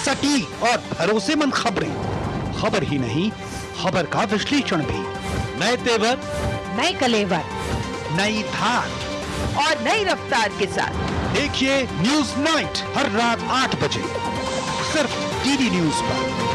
सटीक और भरोसेमंद खबरें, खबर ही नहीं खबर का विश्लेषण भी, नए तेवर, नए कलेवर, नई धार और नई रफ्तार के साथ देखिए न्यूज नाइट हर रात 8 बजे सिर्फ डीडी न्यूज पर।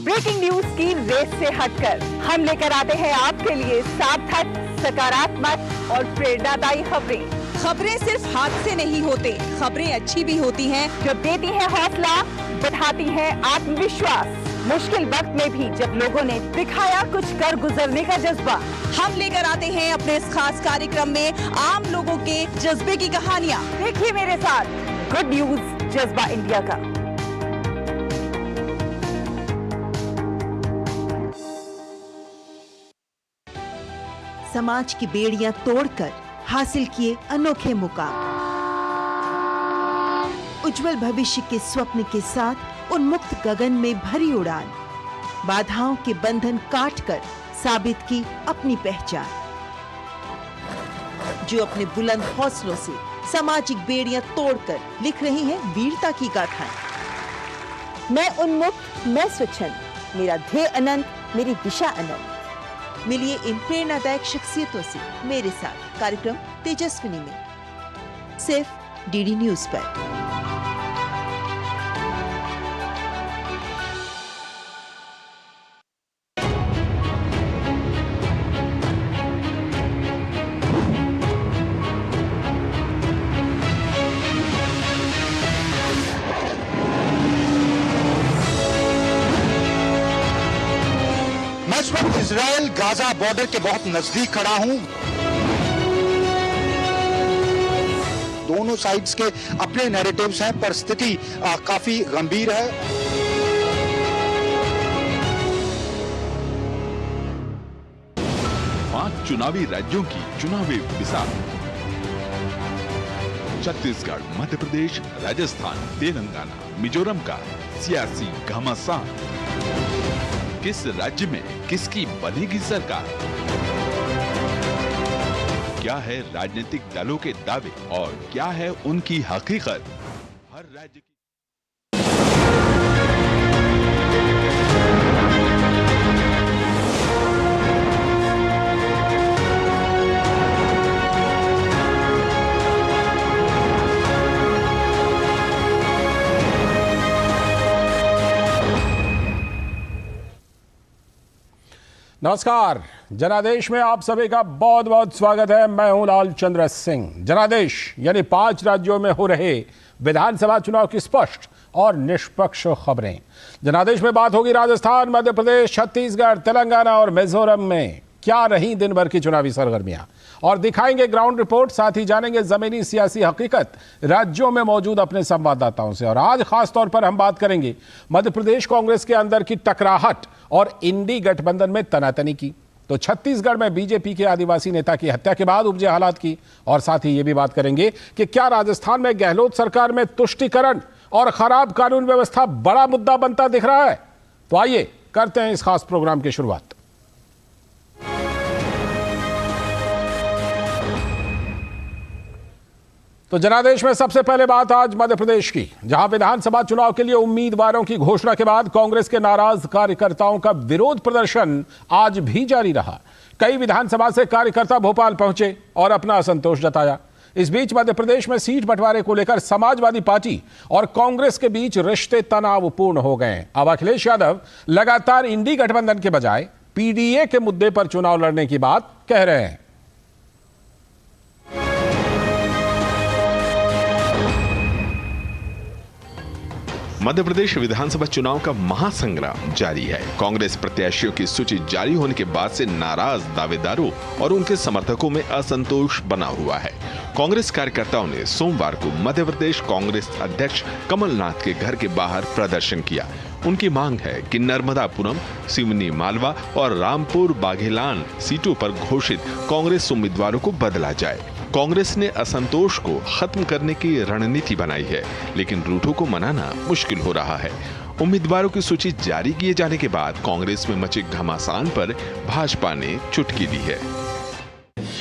ब्रेकिंग न्यूज की रेस से हटकर हम लेकर आते हैं आपके लिए सार्थक, सकारात्मक और प्रेरणादायी खबरें। खबरें सिर्फ हाथ से नहीं होते, खबरें अच्छी भी होती हैं जो देती है हौसला, बढ़ाती है आत्मविश्वास। मुश्किल वक्त में भी जब लोगों ने दिखाया कुछ कर गुजरने का जज्बा, हम लेकर आते हैं अपने इस खास कार्यक्रम में आम लोगों के जज्बे की कहानियाँ। देखिए मेरे साथ गुड न्यूज जज्बा इंडिया का। समाज की बेड़ियां तोड़कर हासिल किए अनोखे मुकाम, उज्जवल भविष्य के स्वप्न के साथ उन्मुक्त गगन में भरी उड़ान, बाधाओं के बंधन काटकर साबित की अपनी पहचान। जो अपने बुलंद हौसलों से सामाजिक बेड़ियां तोड़कर लिख रही हैं वीरता की गाथाएं। मैं उन्मुक्त, मैं स्वच्छंद, मेरा ध्येय अनंत, मेरी दिशा अनंत। मिलिए इन प्रेरणादायक शख्सियतों से मेरे साथ कार्यक्रम तेजस्विनी में, सिर्फ डीडी न्यूज पर। मैं इस वक्त इजराइल गाजा बॉर्डर के बहुत नजदीक खड़ा हूं। दोनों साइड्स के अपने नैरेटिव्स हैं, पर स्थिति काफी गंभीर है। पांच चुनावी राज्यों की चुनावी मिसाल: छत्तीसगढ़, मध्य प्रदेश, राजस्थान, तेलंगाना, मिजोरम का सियासी घमासान। किस राज्य में किसकी बनेगी सरकार? क्या है राजनीतिक दलों के दावे और क्या है उनकी हकीकत? हर राज्य की नमस्कार, जनादेश में आप सभी का बहुत बहुत स्वागत है। मैं हूं लालचंद्र सिंह। जनादेश यानी 5 राज्यों में हो रहे विधानसभा चुनाव की स्पष्ट और निष्पक्ष खबरें। जनादेश में बात होगी राजस्थान, मध्य प्रदेश, छत्तीसगढ़, तेलंगाना और मिजोरम में क्या रही दिन भर की चुनावी सरगर्मियां, और दिखाएंगे ग्राउंड रिपोर्ट। साथ ही जानेंगे जमीनी सियासी हकीकत राज्यों में मौजूद अपने संवाददाताओं से। और आज खास तौर पर हम बात करेंगे मध्य प्रदेश कांग्रेस के अंदर की टकराहट और इंडी गठबंधन में तनातनी की, तो छत्तीसगढ़ में बीजेपी के आदिवासी नेता की हत्या के बाद उपजे हालात की, और साथ ही ये भी बात करेंगे कि क्या राजस्थान में गहलोत सरकार में तुष्टीकरण और खराब कानून व्यवस्था बड़ा मुद्दा बनता दिख रहा है। तो आइए करते हैं इस खास प्रोग्राम की शुरुआत। तो जनादेश में सबसे पहले बात आज मध्य प्रदेश की, जहां विधानसभा चुनाव के लिए उम्मीदवारों की घोषणा के बाद कांग्रेस के नाराज कार्यकर्ताओं का विरोध प्रदर्शन आज भी जारी रहा। कई विधानसभा से कार्यकर्ता भोपाल पहुंचे और अपना असंतोष जताया। इस बीच मध्य प्रदेश में सीट बंटवारे को लेकर समाजवादी पार्टी और कांग्रेस के बीच रिश्ते तनावपूर्ण हो गए। अब अखिलेश यादव लगातार इंडी गठबंधन के बजाय पीडीए के मुद्दे पर चुनाव लड़ने की बात कह रहे हैं। मध्य प्रदेश विधानसभा चुनाव का महासंग्राम जारी है। कांग्रेस प्रत्याशियों की सूची जारी होने के बाद से नाराज दावेदारों और उनके समर्थकों में असंतोष बना हुआ है। कांग्रेस कार्यकर्ताओं ने सोमवार को मध्य प्रदेश कांग्रेस अध्यक्ष कमलनाथ के घर के बाहर प्रदर्शन किया। उनकी मांग है कि नर्मदापुरम, सिवनी मालवा और रामपुर बाघेलान सीटों पर घोषित कांग्रेस उम्मीदवारों को बदला जाए। कांग्रेस ने असंतोष को खत्म करने की रणनीति बनाई है, लेकिन रूठों को मनाना मुश्किल हो रहा है। उम्मीदवारों की सूची जारी किए जाने के बाद कांग्रेस में मचे घमासान पर भाजपा ने चुटकी दी है।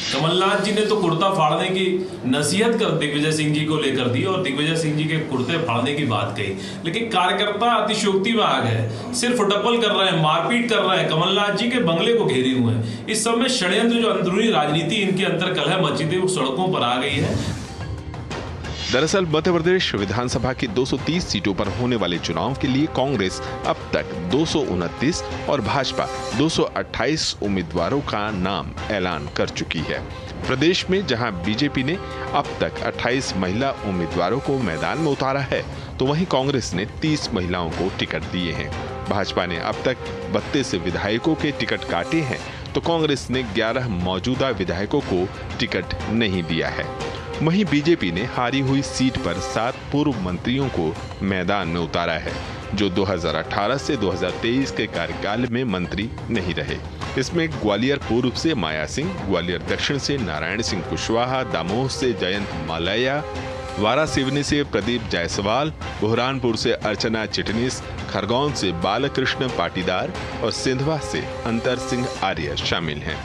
कमलनाथ जी ने तो कुर्ता फाड़ने की नसीहत कर दिग्विजय सिंह जी को लेकर दी और दिग्विजय सिंह जी के कुर्ते फाड़ने की बात कही, लेकिन कार्यकर्ता अतिशयोक्ति में आ गए, सिर्फ टप्पल कर रहे हैं, मारपीट कर रहे हैं, कमलनाथ जी के बंगले को घेरे हुए हैं। इस सब में षड्यंत्र, जो अंदरूनी राजनीति इनके अंदर कलह मची थी, वो सड़कों पर आ गई है। दरअसल मध्य प्रदेश विधानसभा की 230 सीटों पर होने वाले चुनाव के लिए कांग्रेस अब तक 229 और भाजपा 228 उम्मीदवारों का नाम ऐलान कर चुकी है। प्रदेश में जहां बीजेपी ने अब तक 28 महिला उम्मीदवारों को मैदान में उतारा है, तो वहीं कांग्रेस ने 30 महिलाओं को टिकट दिए हैं। भाजपा ने अब तक 32 विधायकों के टिकट काटे हैं, तो कांग्रेस ने 11 मौजूदा विधायकों को टिकट नहीं दिया है। वहीं बीजेपी ने हारी हुई सीट पर 7 पूर्व मंत्रियों को मैदान में उतारा है, जो 2018 से 2023 के कार्यकाल में मंत्री नहीं रहे। इसमें ग्वालियर पूर्व से माया सिंह, ग्वालियर दक्षिण से नारायण सिंह कुशवाहा, दामोह से जयंत मालैया, वारासिवनी से प्रदीप जायसवाल, बुरहानपुर से अर्चना चिटनीस, खरगोन से बालकृष्ण पाटीदार और सिंधवा से अंतर सिंह आर्य शामिल हैं।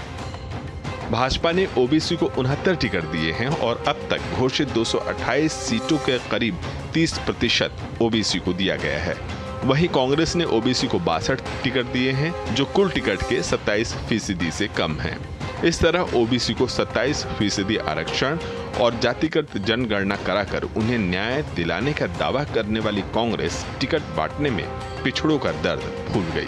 भाजपा ने ओबीसी को 69 टिकट दिए हैं और अब तक घोषित 228 सीटों के करीब 30% ओबीसी को दिया गया है। वहीं कांग्रेस ने ओबीसी को 62 टिकट दिए हैं, जो कुल टिकट के 27% से कम हैं। इस तरह ओबीसी को 27% आरक्षण और जातिगत जनगणना कराकर उन्हें न्याय दिलाने का दावा करने वाली कांग्रेस टिकट बांटने में पिछड़ों का दर्द भूल गई।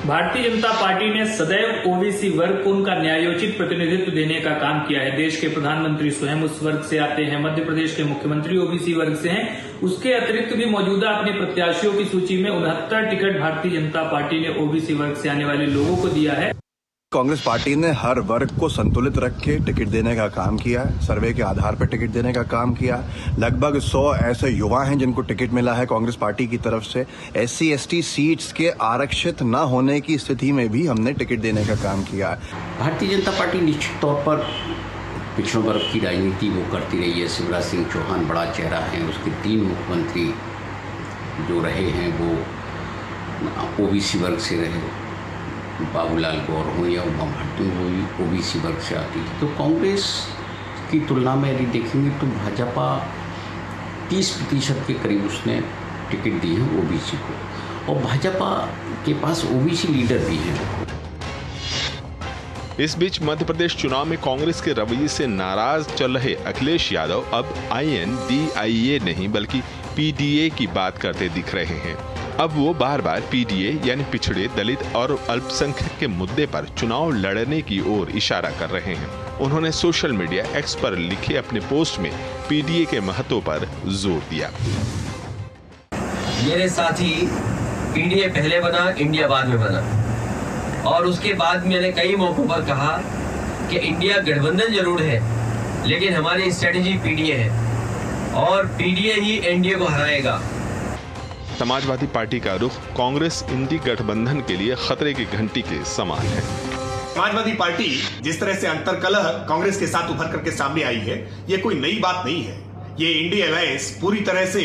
भारतीय जनता पार्टी ने सदैव ओबीसी वर्ग को उनका न्यायोचित प्रतिनिधित्व देने का काम किया है। देश के प्रधानमंत्री स्वयं उस वर्ग से आते हैं, मध्य प्रदेश के मुख्यमंत्री ओबीसी वर्ग से हैं। उसके अतिरिक्त भी मौजूदा अपने प्रत्याशियों की सूची में 69 टिकट भारतीय जनता पार्टी ने ओबीसी वर्ग से आने वाले लोगों को दिया है। कांग्रेस पार्टी ने हर वर्ग को संतुलित रख के टिकट देने का काम किया है, सर्वे के आधार पर टिकट देने का काम किया। लगभग 100 ऐसे युवा हैं जिनको टिकट मिला है कांग्रेस पार्टी की तरफ से। SC ST सीट्स के आरक्षित न होने की स्थिति में भी हमने टिकट देने का काम किया है। भारतीय जनता पार्टी निश्चित तौर पर पिछड़ों वर्ग की राजनीति वो करती रही है। शिवराज सिंह चौहान बड़ा चेहरा है, उसके 3 मुख्यमंत्री जो रहे हैं वो ओबीसी वर्ग से रहे। बाबूलाल गौर हो या उमा भारती हो, ओबीसी वर्ग से आती थी। तो कांग्रेस की तुलना में यदि देखेंगे तो भाजपा 30% के करीब उसने टिकट दी है ओबीसी को, और भाजपा के पास ओबीसी लीडर भी हैं। इस बीच मध्य प्रदेश चुनाव में कांग्रेस के रवैये से नाराज चल रहे अखिलेश यादव अब INDIA नहीं बल्कि PDA की बात करते दिख रहे हैं। अब वो बार बार PDA यानी पिछड़े, दलित और अल्पसंख्यक के मुद्दे पर चुनाव लड़ने की ओर इशारा कर रहे हैं। उन्होंने सोशल मीडिया X पर लिखे अपने पोस्ट में PDA के महत्व पर जोर दिया। मेरे साथी, PDA पहले बना, इंडिया बाद में बना, और उसके बाद मैंने कई मौकों पर कहा कि इंडिया गठबंधन जरूर है, लेकिन हमारी स्ट्रेटेजी PDA है और PDA ही NDA को हराएगा। समाजवादी पार्टी का रुख कांग्रेस इंडी गठबंधन के लिए खतरे की घंटी के समान है। समाजवादी पार्टी जिस तरह से अंतरकलह कांग्रेस के साथ उभर करके सामने आई है, ये कोई नई बात नहीं है। ये इंडिया अलायंस पूरी तरह से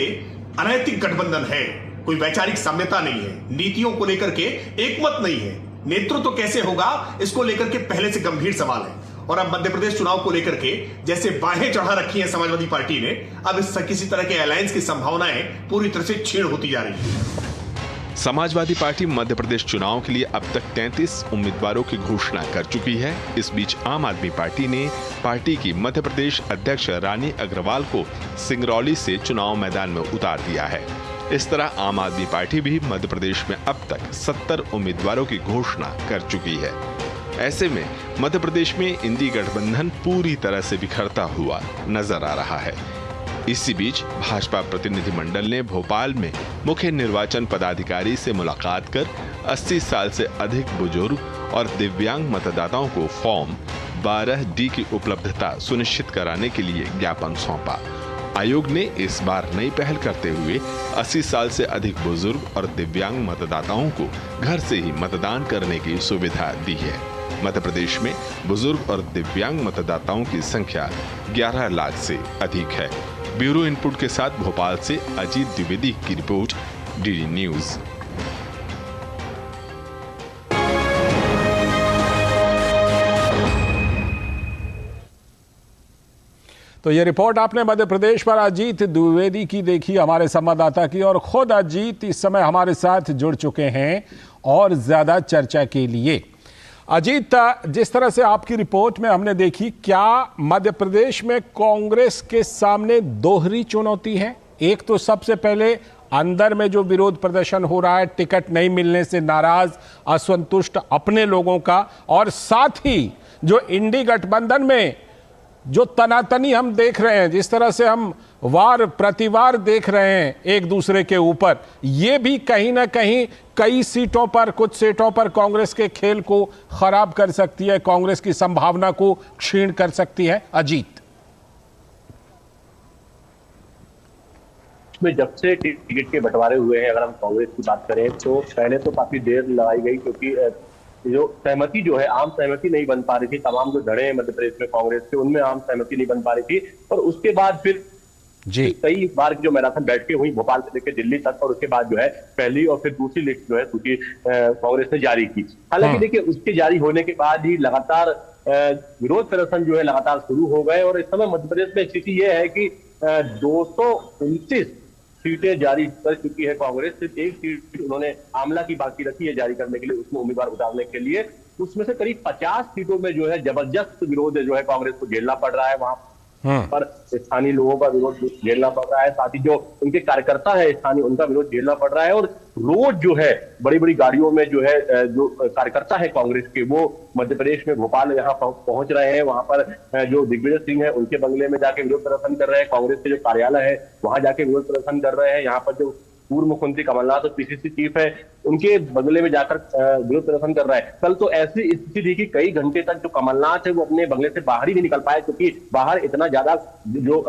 अनैतिक गठबंधन है। कोई वैचारिक साम्यता नहीं है, नीतियों को लेकर के एकमत नहीं है, नेतृत्व तो कैसे होगा इसको लेकर के पहले से गंभीर सवाल है। और अब मध्य प्रदेश चुनाव को लेकर के जैसे बाहें चढ़ा रखी हैं समाजवादी पार्टी ने, अब इस किसी तरह के अलायंस की संभावनाएं पूरी तरह से छीण होती जा रही है। समाजवादी पार्टी मध्य प्रदेश चुनाव के लिए अब तक 33 उम्मीदवारों की घोषणा कर चुकी है। इस बीच आम आदमी पार्टी ने पार्टी की मध्य प्रदेश अध्यक्ष रानी अग्रवाल को सिंगरौली से चुनाव मैदान में उतार दिया है। इस तरह आम आदमी पार्टी भी मध्य प्रदेश में अब तक 70 उम्मीदवारों की घोषणा कर चुकी है। ऐसे में मध्य प्रदेश में इंडी गठबंधन पूरी तरह से बिखरता हुआ नजर आ रहा है। इसी बीच भाजपा प्रतिनिधिमंडल ने भोपाल में मुख्य निर्वाचन पदाधिकारी से मुलाकात कर 80 साल से अधिक बुजुर्ग और दिव्यांग मतदाताओं को फॉर्म 12D की उपलब्धता सुनिश्चित कराने के लिए ज्ञापन सौंपा। आयोग ने इस बार नई पहल करते हुए 80 साल से अधिक बुजुर्ग और दिव्यांग मतदाताओं को घर से ही मतदान करने की सुविधा दी है। मध्य प्रदेश में बुजुर्ग और दिव्यांग मतदाताओं की संख्या 11 लाख से अधिक है। ब्यूरो इनपुट के साथ भोपाल से अजीत द्विवेदी की रिपोर्ट, डीडी न्यूज। तो ये रिपोर्ट आपने मध्य प्रदेश पर अजीत द्विवेदी की देखी, हमारे संवाददाता की, और खुद अजीत इस समय हमारे साथ जुड़ चुके हैं और ज्यादा चर्चा के लिए। अजीत, जिस तरह से आपकी रिपोर्ट में हमने देखी, क्या मध्य प्रदेश में कांग्रेस के सामने दोहरी चुनौती है? एक तो सबसे पहले अंदर में जो विरोध प्रदर्शन हो रहा है, टिकट नहीं मिलने से नाराज असंतुष्ट अपने लोगों का, और साथ ही जो इंडी गठबंधन में जो तनातनी हम देख रहे हैं, जिस तरह से हम वार प्रतिवार देख रहे हैं एक दूसरे के ऊपर, ये भी कहीं ना कहीं कई सीटों पर, कुछ सीटों पर कांग्रेस के खेल को खराब कर सकती है, कांग्रेस की संभावना को क्षीण कर सकती है। अजीत, में जब से टिकट के बंटवारे हुए हैं, अगर हम कांग्रेस की बात करें तो पहले तो काफी देर लगाई गई, क्योंकि जो सहमति जो है, आम सहमति नहीं बन पा रही थी। तमाम जो धड़े हैं मध्य प्रदेश में कांग्रेस के, उनमें आम सहमति नहीं बन पा रही थी। और उसके बाद फिर कई बार जो मैराथन बैठकें हुई भोपाल से लेकर दिल्ली तक, और उसके बाद जो है पहली और फिर दूसरी लिस्ट जो है सूची कांग्रेस ने जारी की। हालांकि देखिए, उसके जारी होने के बाद ही लगातार विरोध प्रदर्शन जो है लगातार शुरू हो गए। और इस समय मध्य प्रदेश में स्थिति यह है कि 229 सीटें जारी कर चुकी है कांग्रेस। सिर्फ एक सीट उन्होंने आमला की बाकी रखी है जारी करने के लिए, उसमें उम्मीदवार उतारने के लिए। उसमें से करीब 50 सीटों में जो है जबरदस्त विरोध जो है कांग्रेस को झेलना पड़ रहा है। वहां पर स्थानीय लोगों का विरोध झेलना पड़ रहा है, साथ ही जो उनके कार्यकर्ता है स्थानीय, उनका विरोध झेलना पड़ रहा है। और रोज जो है बड़ी बड़ी गाड़ियों में जो है जो कार्यकर्ता है कांग्रेस के, वो मध्य प्रदेश में भोपाल यहाँ पहुंच रहे हैं। वहां पर जो दिग्विजय सिंह है उनके बंगले में जाके विरोध प्रदर्शन कर रहे हैं, कांग्रेस के जो कार्यालय है वहां जाके विरोध प्रदर्शन कर रहे हैं। यहाँ पर जो पूर्व मुख्यमंत्री कमलनाथ और पीसीसी चीफ है, उनके बंगले में जाकर विरोध प्रदर्शन कर रहा है। कल तो ऐसी स्थिति थी कि कई घंटे तक जो कमलनाथ है वो अपने बंगले से बाहर ही नहीं निकल पाए, क्योंकि बाहर इतना ज्यादा जो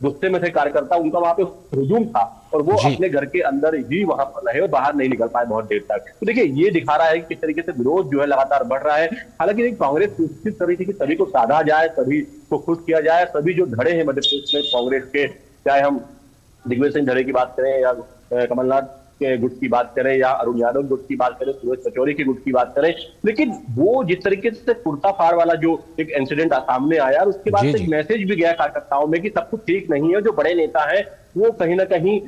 गुस्से में थे कार्यकर्ता, उनका वहां पे हुजूम था, और वो अपने घर के अंदर ही वहां पर रहे और बाहर नहीं निकल पाए बहुत देर तक। तो देखिए, ये दिखा रहा है कि किस तरीके से विरोध जो है लगातार बढ़ रहा है। हालांकि कांग्रेस कोशिश कर रही थी कि सभी को साधा जाए, सभी को खुश किया जाए। सभी जो धड़े हैं मध्य प्रदेश में कांग्रेस के, चाहे हम दिग्विजय सिंह धड़े की बात करें, या कमलनाथ के गुट की बात करें, या अरुण यादव गुट की बात करें, सूरज पचौरी के गुट की बात करें, लेकिन वो जिस तरीके से कुर्ता फाड़ वाला जो एक इंसिडेंट सामने आया, उसके बाद एक मैसेज भी गया कार्यकर्ताओं में कि सब कुछ ठीक नहीं है। जो बड़े नेता है वो कहीं ना कहीं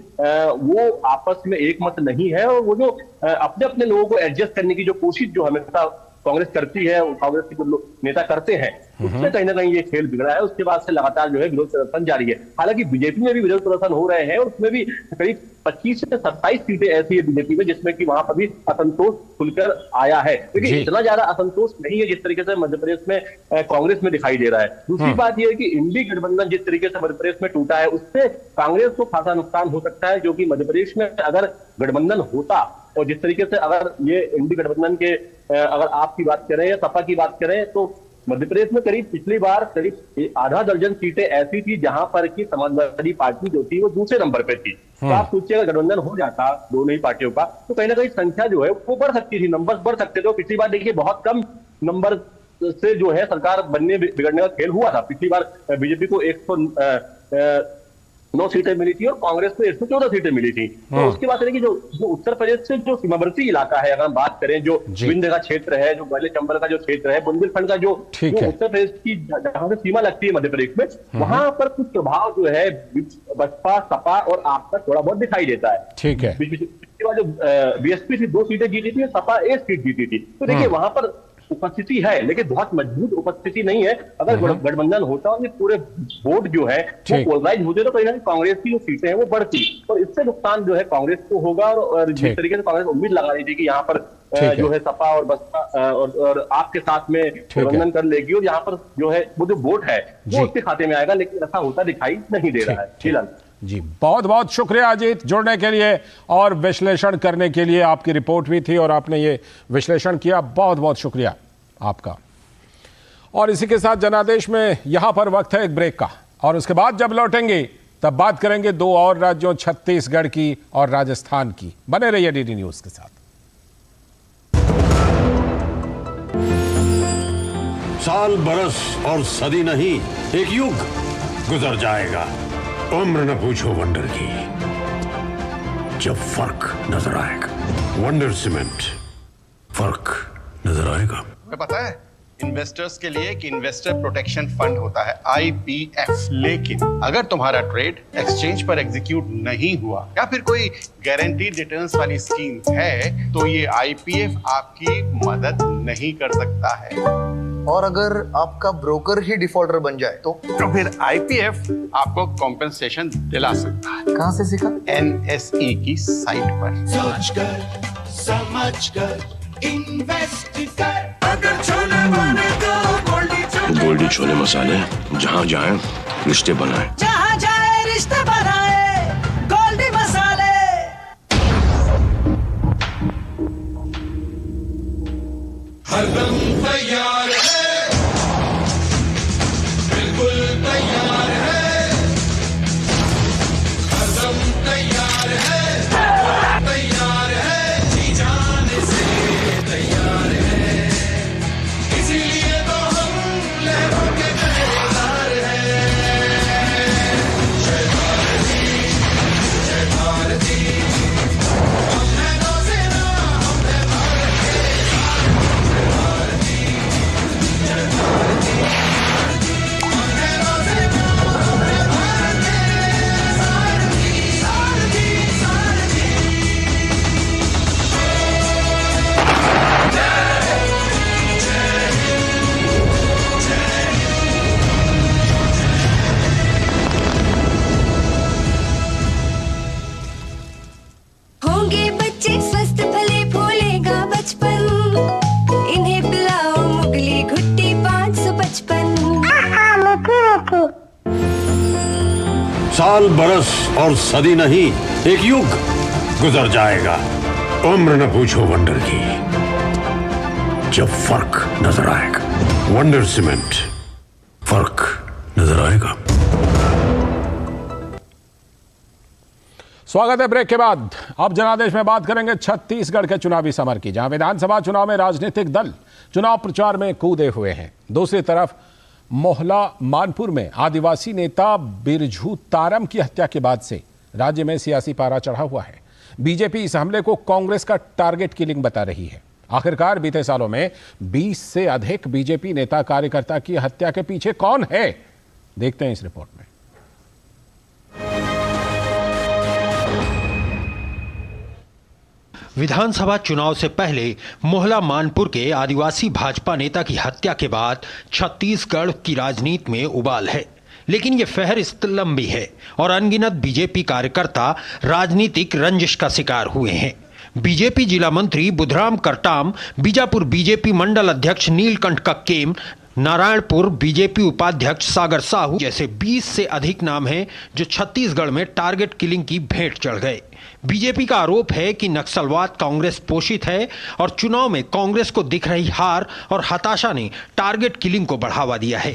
वो आपस में एक मत नहीं है, और वो जो अपने अपने लोगों को एडजस्ट करने की जो कोशिश जो हमेशा कांग्रेस करती है, कांग्रेस के जो नेता करते हैं, उससे कहीं ना कहीं ये खेल बिगड़ा है। उसके बाद से लगातार जो है विरोध प्रदर्शन जारी है। हालांकि बीजेपी में भी विरोध प्रदर्शन हो रहे हैं, और उसमें भी करीब 25 से 27 सीटें ऐसी है बीजेपी में जिसमें कि वहां पर भी असंतोष खुलकर आया है। लेकिन इतना ज्यादा असंतोष नहीं है जिस तरीके से मध्य प्रदेश में कांग्रेस में दिखाई दे रहा है। दूसरी बात यह है कि इंडी गठबंधन जिस तरीके से मध्य प्रदेश में टूटा है, उससे कांग्रेस को खासा नुकसान हो सकता है, जो कि मध्य प्रदेश में अगर गठबंधन होता, और जिस तरीके से अगर ये इंडी गठबंधन के अगर आपकी बात करें या सपा की बात करें, तो मध्य प्रदेश में करीब पिछली बार करीब आधा दर्जन सीटें ऐसी थी जहां पर की समाजवादी पार्टी जो थी वो दूसरे नंबर पे थी। तो आप सोचिए, अगर गठबंधन हो जाता दोनों ही पार्टियों का, तो कहीं ना कहीं संख्या जो है वो बढ़ सकती थी, नंबर बढ़ सकते थे। पिछली बार देखिए बहुत कम नंबर से जो है सरकार बनने बिगड़ने का खेल हुआ था। पिछली बार बीजेपी को 9 सीटें मिली थी और कांग्रेस को 114 सीटें मिली थी। तो उसकी बात है कि जो उत्तर प्रदेश से जो सीमावर्ती इलाका है, अगर हम बात करें, जो विंध्य का क्षेत्र है, जो ग्वालियर चंबल का जो क्षेत्र है, बुंदेलखंड का जो उत्तर प्रदेश की जहां से सीमा लगती है मध्य प्रदेश में, वहां पर कुछ प्रभाव जो है बसपा, सपा और आप का थोड़ा बहुत दिखाई देता है। ठीक है। जो बीएसपी से 2 सीटें जीती थी, सपा 1 सीट जीती थी। तो देखिए वहां पर उपस्थिति है, लेकिन बहुत मजबूत उपस्थिति नहीं है। अगर गठबंधन होता और ये पूरे बोर्ड जो है वो पोलराइज होते तो कहीं ना कहीं कांग्रेस की जो सीटें हैं वो बढ़ती, और इससे नुकसान जो है कांग्रेस को होगा। और जिस तरीके से कांग्रेस उम्मीद लगा रही थी कि यहाँ पर जो है सपा और बसपा और आपके साथ में गठबंधन कर लेगी और यहाँ पर जो है वो जो वोट है वो उसके खाते में आएगा, लेकिन ऐसा होता दिखाई नहीं दे रहा है फिलहाल। जी, बहुत बहुत शुक्रिया अजीत, जुड़ने के लिए और विश्लेषण करने के लिए। आपकी रिपोर्ट भी थी और आपने ये विश्लेषण किया, बहुत बहुत शुक्रिया आपका। और इसी के साथ जनादेश में यहां पर वक्त है एक ब्रेक का, और उसके बाद जब लौटेंगे तब बात करेंगे 2 और राज्यों छत्तीसगढ़ की और राजस्थान की। बने रहिए डीडी न्यूज के साथ। साल, बरस और सदी नहीं, एक युग गुजर जाएगा, उम्र न पूछो वंडर की, जब फर्क नजर आएगा। वंडर सीमेंट, फर्क नजर आएगा। तुम्हें पता है इन्वेस्टर्स के लिए कि इन्वेस्टर प्रोटेक्शन फंड होता है IPF, लेकिन अगर तुम्हारा ट्रेड एक्सचेंज पर एग्जीक्यूट नहीं हुआ या फिर कोई गारंटीड रिटर्न्स वाली स्कीम है तो ये IPF आपकी मदद नहीं कर सकता है। और अगर आपका ब्रोकर ही डिफॉल्टर बन जाए तो फिर IPF आपको कॉम्पेंसेशन दिला सकता है। कहां से सीखा? NSE की साइट पर। सोचकर समझकर इन्वेस्ट कर, अगर छोले बने तो गोल्डी छोले मसाले, जहाँ जाए रिश्ते बनाए, जहाँ जाए रिश्ते बनाए, गोल्डी मसाले। हरदम तैयार है, बिल्कुल तैयार है, हरदम तैयार है, तैयार है, जी जाने से तैयार है, इसीलिए तो हम लहरों के पहरेदार हैं। जय भारती, जय भारती, हम हैं नौसेना, हम हैं भारत के, जय भारती, जय भारती, हम हैं नौसेना, हम हैं भारत के, सारथी, सारथी, सारथी। होंगे बच्चे स्वस्थ भले भूलेगा बचपन, इन्हें पिलाओ मुगली घुट्टी 555। साल, बरस और सदी नहीं, एक युग गुजर जाएगा, उम्र न पूछो वंडर की, जब फर्क नजर आएगा। वंडर सीमेंट, फर्क नजर आएगा। स्वागत है ब्रेक के बाद। अब जनादेश में बात करेंगे छत्तीसगढ़ के चुनावी समर की, जहां विधानसभा चुनाव में राजनीतिक दल चुनाव प्रचार में कूदे हुए हैं। दूसरी तरफ मोहला मानपुर में आदिवासी नेता बिरजू तारम की हत्या के बाद से राज्य में सियासी पारा चढ़ा हुआ है। बीजेपी इस हमले को कांग्रेस का टारगेट किलिंग बता रही है। आखिरकार बीते सालों में 20 से अधिक बीजेपी नेता कार्यकर्ता की हत्या के पीछे कौन है, देखते हैं इस रिपोर्ट में। विधानसभा चुनाव से पहले मोहला मानपुर के आदिवासी भाजपा नेता की हत्या के बाद छत्तीसगढ़ की राजनीति में उबाल है, लेकिन ये फहरिस्त लंबी है और अनगिनत बीजेपी कार्यकर्ता राजनीतिक रंजिश का शिकार हुए हैं। बीजेपी जिला मंत्री बुधराम करटाम, बीजापुर बीजेपी मंडल अध्यक्ष नीलकंठ कक्केम, नारायणपुर बीजेपी उपाध्यक्ष सागर साहू जैसे 20 से अधिक नाम हैं जो छत्तीसगढ़ में टारगेट किलिंग की भेंट चढ़ गए। बीजेपी का आरोप है कि नक्सलवाद कांग्रेस पोषित है और चुनाव में कांग्रेस को दिख रही हार और हताशा ने टारगेट किलिंग को बढ़ावा दिया है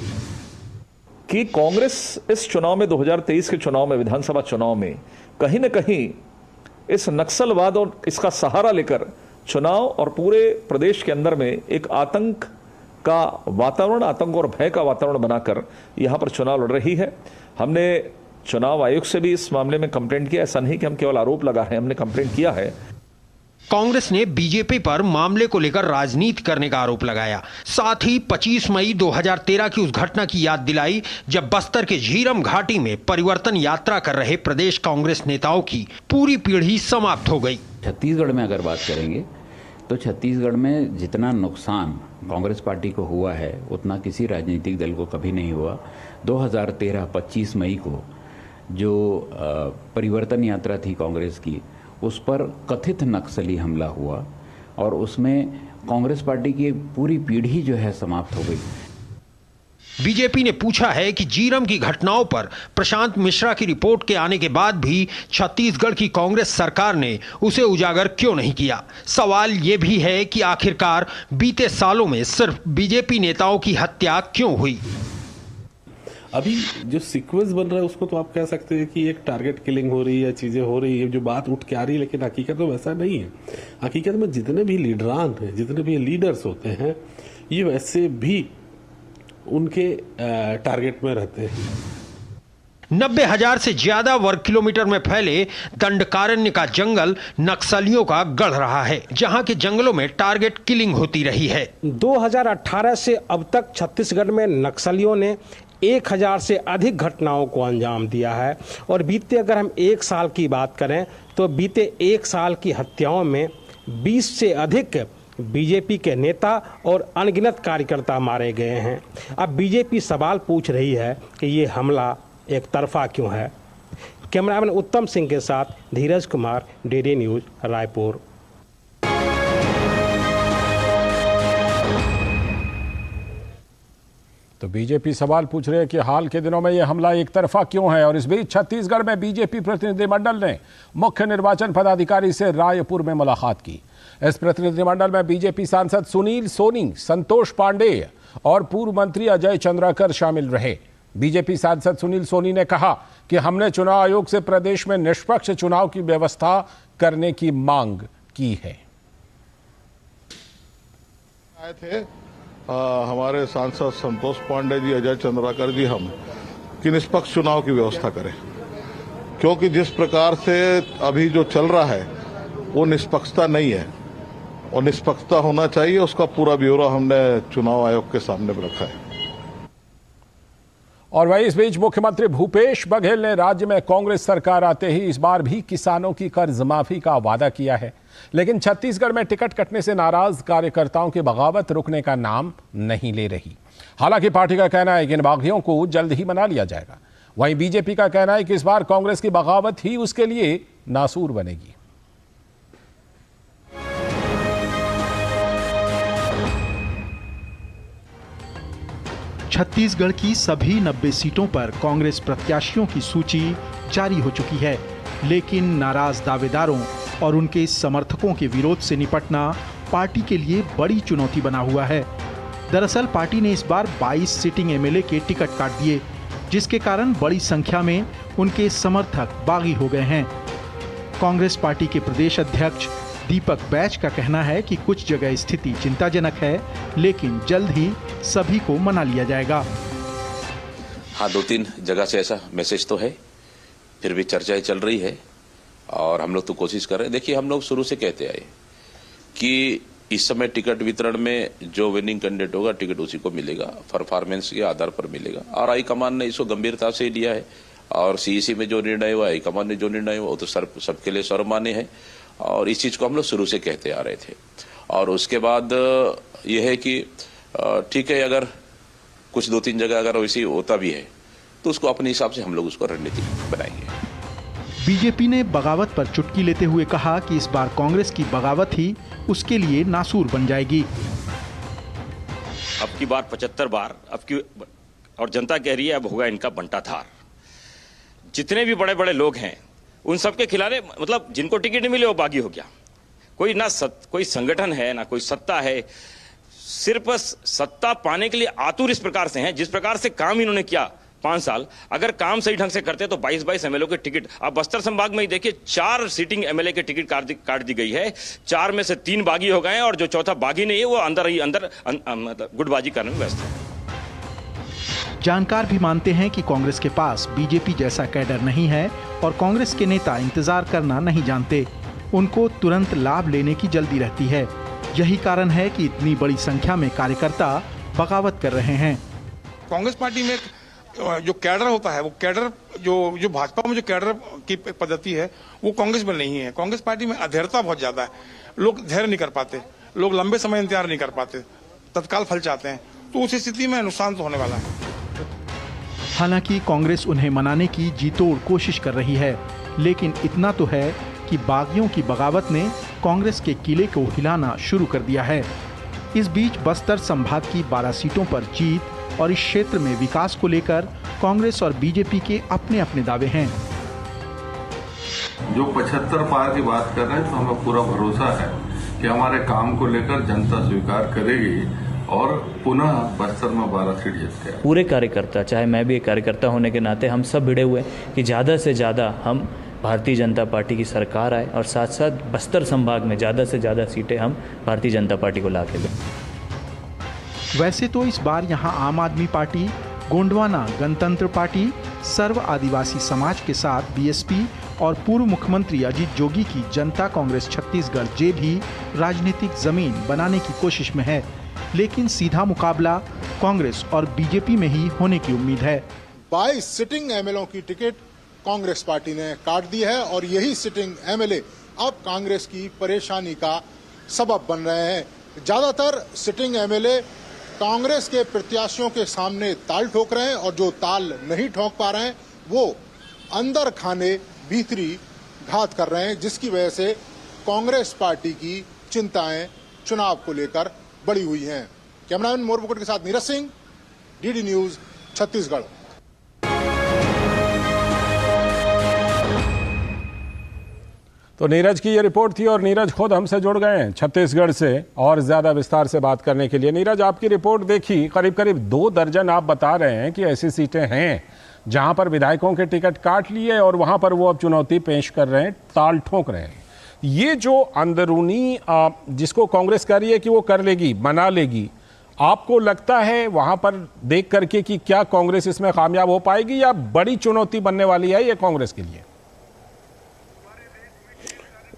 कि कांग्रेस इस चुनाव में 2023 के चुनाव में, विधानसभा चुनाव में कहीं न कहीं इस नक्सलवाद और इसका सहारा लेकर चुनाव और पूरे प्रदेश के अंदर में एक आतंक का वातावरण, आतंक और भय का वातावरण बनाकर यहां पर चुनाव लड़ रही है। हमने चुनाव आयोग से भी इस मामले में कंप्लेंट किया। ऐसा नहीं कि हम केवल आरोप लगा रहे हैं, हमने कंप्लेंट किया है। कांग्रेस ने बीजेपी पर मामले को लेकर राजनीति करने का आरोप लगाया। साथ ही 25 मई 2013 की उस घटना की याद दिलाई जब बस्तर के झीरम घाटी में परिवर्तन यात्रा कर रहे प्रदेश कांग्रेस नेताओं की पूरी पीढ़ी समाप्त हो गई। छत्तीसगढ़ में अगर बात करेंगे तो छत्तीसगढ़ में जितना नुकसान कांग्रेस पार्टी को हुआ है उतना किसी राजनीतिक दल को कभी नहीं हुआ। 2013 25 मई को जो परिवर्तन यात्रा थी कांग्रेस की, उस पर कथित नक्सली हमला हुआ और उसमें कांग्रेस पार्टी की पूरी पीढ़ी जो है समाप्त हो गई। बीजेपी ने पूछा है कि झीरम की घटनाओं पर प्रशांत मिश्रा की रिपोर्ट के आने के बाद भी छत्तीसगढ़ की कांग्रेस सरकार ने उसे उजागर क्यों नहीं किया। सवाल यह भी है कि आखिरकार बीते सालों में सिर्फ बीजेपी नेताओं की हत्या क्यों हुई। अभी जो सीक्वेंस बन रहा है उसको तो आप कह सकते हैं कि एक टारगेट किलिंग हो रही है, चीजें हो रही है, जो बात उठ के आ रही है, लेकिन हकीकत में वैसा नहीं है। हकीकत में जितने भी लीडरान हैं, जितने भी लीडर्स होते हैं, ये वैसे भी उनके टारगेट में रहते हैं। 90,000 से ज्यादा वर्ग किलोमीटर में फैले दंडकारण्य का जंगल नक्सलियों का गढ़ रहा है, जहां के जंगलों में टारगेट किलिंग होती रही है। 2018 से अब तक छत्तीसगढ़ में नक्सलियों ने 1000 से अधिक घटनाओं को अंजाम दिया है और बीते अगर हम 1 साल की बात करें तो बीते 1 साल की हत्याओं में 20 से अधिक बीजेपी के नेता और अनगिनत कार्यकर्ता मारे गए हैं। अब बीजेपी सवाल पूछ रही है कि ये हमला एक तरफा क्यों है। कैमरामैन उत्तम सिंह के साथ धीरज कुमार, DD न्यूज, रायपुर। तो बीजेपी सवाल पूछ रहे हैं कि हाल के दिनों में यह हमला एक तरफा क्यों है। और इस बीच छत्तीसगढ़ में बीजेपी प्रतिनिधिमंडल ने मुख्य निर्वाचन पदाधिकारी से रायपुर में मुलाकात की। इस प्रतिनिधिमंडल में बीजेपी सांसद सुनील सोनी, संतोष पांडेय और पूर्व मंत्री अजय चंद्राकर शामिल रहे। बीजेपी सांसद सुनील सोनी ने कहा कि हमने चुनाव आयोग से प्रदेश में निष्पक्ष चुनाव की व्यवस्था करने की मांग की है। आए थे हमारे सांसद संतोष पांडे जी, अजय चंद्राकर जी, हम कि निष्पक्ष चुनाव की व्यवस्था करें, क्योंकि जिस प्रकार से अभी जो चल रहा है वो निष्पक्षता नहीं है और निष्पक्षता होना चाहिए। उसका पूरा ब्यौरा हमने चुनाव आयोग के सामने रखा है। और वहीं इस बीच मुख्यमंत्री भूपेश बघेल ने राज्य में कांग्रेस सरकार आते ही इस बार भी किसानों की कर्ज माफी का वादा किया है, लेकिन छत्तीसगढ़ में टिकट कटने से नाराज कार्यकर्ताओं की बगावत रुकने का नाम नहीं ले रही। हालांकि पार्टी का कहना है कि इन बागियों को जल्द ही मना लिया जाएगा। वहीं बीजेपी का कहना है कि इस बार कांग्रेस की बगावत ही उसके लिए नासूर बनेगी। छत्तीसगढ़ की सभी 90 सीटों पर कांग्रेस प्रत्याशियों की सूची जारी हो चुकी है, लेकिन नाराज दावेदारों और उनके समर्थकों के विरोध से निपटना पार्टी के लिए बड़ी चुनौती बना हुआ है। दरअसल पार्टी ने इस बार 22 सिटिंग एमएलए के टिकट काट दिए, जिसके कारण बड़ी संख्या में उनके समर्थक बागी हो गए हैं। कांग्रेस पार्टी के प्रदेश अध्यक्ष दीपक बैच का कहना है कि कुछ जगह स्थिति चिंताजनक है, लेकिन जल्द ही सभी को मना लिया जाएगा। हाँ, 2-3 जगह से ऐसा मैसेज तो है, फिर भी चर्चाएं चल रही है और हम लोग तो कोशिश कर रहे हैं। देखिए, हम लोग शुरू से कहते आए कि इस समय टिकट वितरण में जो विनिंग कैंडिडेट होगा टिकट उसी को मिलेगा, परफॉर्मेंस के आधार पर मिलेगा। और हाईकमान ने इसको गंभीरता से लिया है और सीईसी में जो निर्णय हुआ, हाईकमान ने जो निर्णय हुआ वो तो सबके लिए सर्वमान्य है और इस चीज को हम लोग शुरू से कहते आ रहे थे। और उसके बाद यह है कि ठीक है, अगर कुछ 2-3 जगह अगर वैसे होता भी है तो उसको अपने हिसाब से हम लोग उसको रणनीति बनाएंगे। बीजेपी ने बगावत पर चुटकी लेते हुए कहा कि इस बार कांग्रेस की बगावत ही उसके लिए नासूर बन जाएगी। अब की बार 75 बार अब की, और जनता कह रही है अब होगा इनका बंटाधार। जितने भी बड़े बड़े लोग हैं उन सबके खिलाने, मतलब जिनको टिकट नहीं मिले वो बागी हो गया। कोई ना कोई संगठन है ना कोई सत्ता है, सिर्फ सत्ता पाने के लिए आतुर इस प्रकार से हैं। जिस प्रकार से काम इन्होंने किया 5 साल, अगर काम सही ढंग से करते तो 22 एमएलए के टिकट, अब बस्तर संभाग में ही देखिए 4 सीटिंग एमएलए के टिकट काट दी गई है। 4 में से 3 बागी हो गए हैं और जो चौथा बागी नहीं है वो अंदर मतलब गुटबाजी करने में व्यस्त है। जानकार भी मानते हैं कि कांग्रेस के पास बीजेपी जैसा कैडर नहीं है और कांग्रेस के नेता इंतजार करना नहीं जानते। उनको तुरंत लाभ लेने की जल्दी रहती है। यही कारण है कि इतनी बड़ी संख्या में कार्यकर्ता बगावत कर रहे हैं। कांग्रेस पार्टी में जो कैडर होता है, वो कैडर जो भाजपा में जो कैडर की पद्धति है वो कांग्रेस में नहीं है। कांग्रेस पार्टी में अधैर्यता बहुत ज्यादा है। लोग धैर्य नहीं कर पाते, लोग लंबे समय इंतजार नहीं कर पाते, तत्काल फल चाहते हैं। तो उस स्थिति में नुकसान तो होने वाला है। हालांकि कांग्रेस उन्हें मनाने की जी तोड़ कोशिश कर रही है, लेकिन इतना तो है कि बागियों की बगावत ने कांग्रेस के किले को हिलाना शुरू कर दिया है। इस बीच बस्तर संभाग की 12 सीटों पर जीत और इस क्षेत्र में विकास को लेकर कांग्रेस और बीजेपी के अपने अपने दावे हैं। जो 75 पार की बात कर रहे हैं, तो हमें पूरा भरोसा है कि हमारे काम को लेकर जनता स्वीकार करेगी और पुनः बस्तर में 12 सीट जीतते हैं। पूरे कार्यकर्ता, चाहे मैं भी एक कार्यकर्ता होने के नाते, हम सब भिड़े हुए कि ज़्यादा से ज़्यादा हम भारतीय जनता पार्टी की सरकार आए और साथ साथ बस्तर संभाग में ज़्यादा से ज़्यादा सीटें हम भारतीय जनता पार्टी को ला के दें। वैसे तो इस बार यहाँ आम आदमी पार्टी, गोंडवाना गणतंत्र पार्टी, सर्व आदिवासी समाज के साथ बीएसपी और पूर्व मुख्यमंत्री अजीत जोगी की जनता कांग्रेस छत्तीसगढ़ जे भी राजनीतिक जमीन बनाने की कोशिश में है, लेकिन सीधा मुकाबला कांग्रेस और बीजेपी में ही होने की उम्मीद है। 22 सिटिंग एमएलओ की टिकट कांग्रेस पार्टी ने काट दी है और यही सिटिंग एमएलए अब कांग्रेस की परेशानी का सबब बन रहे हैं। ज्यादातर सिटिंग एमएलए कांग्रेस के प्रत्याशियों के सामने ताल ठोक रहे हैं और जो ताल नहीं ठोक पा रहे हैं वो अंदर खाने भीतरी घात कर रहे हैं, जिसकी वजह से कांग्रेस पार्टी की चिंताएं चुनाव को लेकर बढ़ी हुई हैं। कैमरामैन मोरबुकुट के साथ नीरज सिंह, डीडी न्यूज, छत्तीसगढ़। तो नीरज की ये रिपोर्ट थी और नीरज खुद हमसे जुड़ गए हैं छत्तीसगढ़ से और ज्यादा विस्तार से बात करने के लिए। नीरज, आपकी रिपोर्ट देखी, करीब करीब 2 दर्जन आप बता रहे हैं कि ऐसी सीटें हैं जहां पर विधायकों के टिकट काट लिए और वहां पर वो अब चुनौती पेश कर रहे हैं, ताल ठोक रहे हैं। ये जो अंदरूनी जिसको कांग्रेस कह रही है कि वो कर लेगी, बना लेगी, आपको लगता है वहां पर देख करके कि क्या कांग्रेस इसमें कामयाब हो पाएगी या बड़ी चुनौती बनने वाली है ये कांग्रेस के लिए?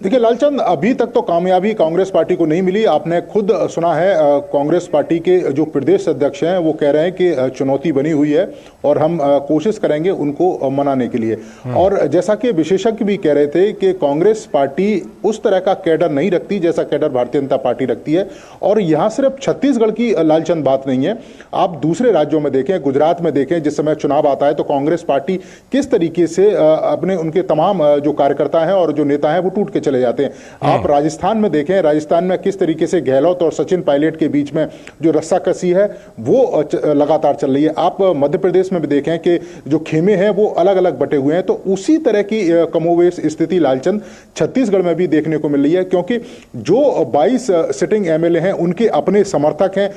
देखिए लालचंद, अभी तक तो कामयाबी कांग्रेस पार्टी को नहीं मिली। आपने खुद सुना है कांग्रेस पार्टी के जो प्रदेश अध्यक्ष हैं वो कह रहे हैं कि चुनौती बनी हुई है और हम कोशिश करेंगे उनको मनाने के लिए। और जैसा कि विशेषज्ञ भी कह रहे थे कि कांग्रेस पार्टी उस तरह का कैडर नहीं रखती जैसा कैडर भारतीय जनता पार्टी रखती है। और यहाँ सिर्फ छत्तीसगढ़ की लालचंद बात नहीं है, आप दूसरे राज्यों में देखें, गुजरात में देखें, जिस समय चुनाव आता है तो कांग्रेस पार्टी किस तरीके से अपने उनके तमाम जो कार्यकर्ता हैं और जो नेता हैं वो टूट के चले जाते हैं। आप राजस्थान में देखें, राजस्थान में किस तरीके से गहलोत और सचिन पायलट के बीच में जो रस्साकसी है वो लगातार चल रही है। आप मध्य प्रदेश में भी देखें कि जो खेमे हैं वो अलग अलग बटे हुए हैं। तो उसी तरह की कमोवेश स्थिति लालचंद छत्तीसगढ़ में भी देखने को मिल रही है, क्योंकि जो 22 सिटिंग एमएलए हैं उनके अपने समर्थक हैं,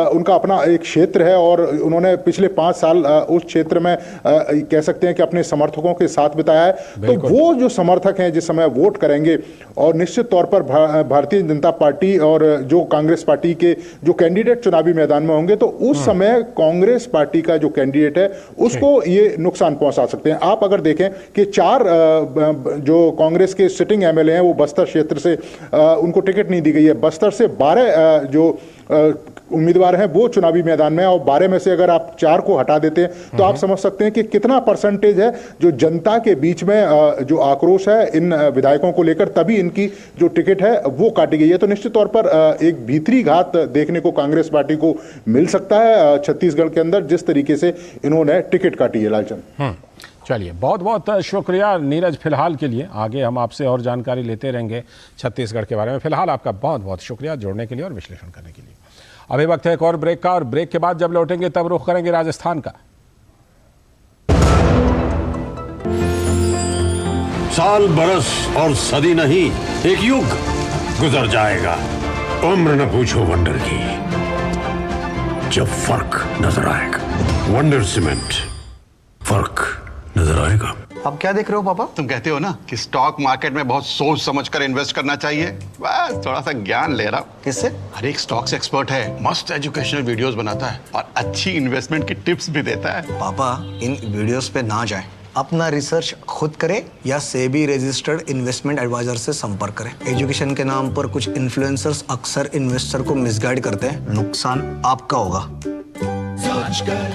उनका अपना एक क्षेत्र है और उन्होंने पिछले 5 साल उस क्षेत्र में कह सकते हैं कि अपने समर्थकों के साथ बिताया है। तो वो जो समर्थक हैं जिस समय वोट करेंगे और निश्चित तौर पर भारतीय जनता पार्टी और जो कांग्रेस पार्टी के जो कैंडिडेट चुनावी मैदान में होंगे तो उस समय कांग्रेस पार्टी का जो कैंडिडेट है उसको ये नुकसान पहुंचा सकते हैं। आप अगर देखें कि 4 जो कांग्रेस के सिटिंग एमएलए हैं वो बस्तर क्षेत्र से उनको टिकट नहीं दी गई है। बस्तर से 12 जो उम्मीदवार हैं वो चुनावी मैदान में, और 12 में से अगर आप 4 को हटा देते हैं तो आप समझ सकते हैं कि कितना परसेंटेज है जो जनता के बीच में जो आक्रोश है इन विधायकों को लेकर, तभी इनकी जो टिकट है वो काटी गई है। तो निश्चित तौर पर एक भीतरी घात देखने को कांग्रेस पार्टी को मिल सकता है छत्तीसगढ़ के अंदर, जिस तरीके से इन्होंने टिकट काटी है। लालचंद, चलिए, बहुत बहुत शुक्रिया नीरज फिलहाल के लिए। आगे हम आपसे और जानकारी लेते रहेंगे छत्तीसगढ़ के बारे में। फिलहाल आपका बहुत बहुत शुक्रिया जुड़ने के लिए और विश्लेषण करने के लिए। अभी वक्त है एक और ब्रेक का, और ब्रेक के बाद जब लौटेंगे तब रुख करेंगे राजस्थान का। साल, बरस और सदी नहीं, एक युग गुजर जाएगा। उम्र न पूछो वंडर की, जब फर्क नजर आएगा। वंडर सीमेंट, फर्क नजर आएगा। आप क्या देख रहे हो पापा? तुम कहते हो ना कि स्टॉक मार्केट में बहुत सोच समझकर इन्वेस्ट करना चाहिए, बस थोड़ा सा ज्ञान ले रहा हूँ। किससे? हर एक स्टॉक्स एक्सपर्ट है, मस्त एजुकेशनल वीडियोस बनाता है और अच्छी इन्वेस्टमेंट की टिप्स भी देता है। पापा इन वीडियोस पे ना जाएं, अपना रिसर्च खुद करें या सेबी रजिस्टर्ड इन्वेस्टमेंट एडवाइजर से संपर्क करें। एजुकेशन के नाम पर कुछ इन्फ्लुएंसर्स अक्सर इन्वेस्टर को मिसगाइड करते हैं, नुकसान आपका होगा। सोच कर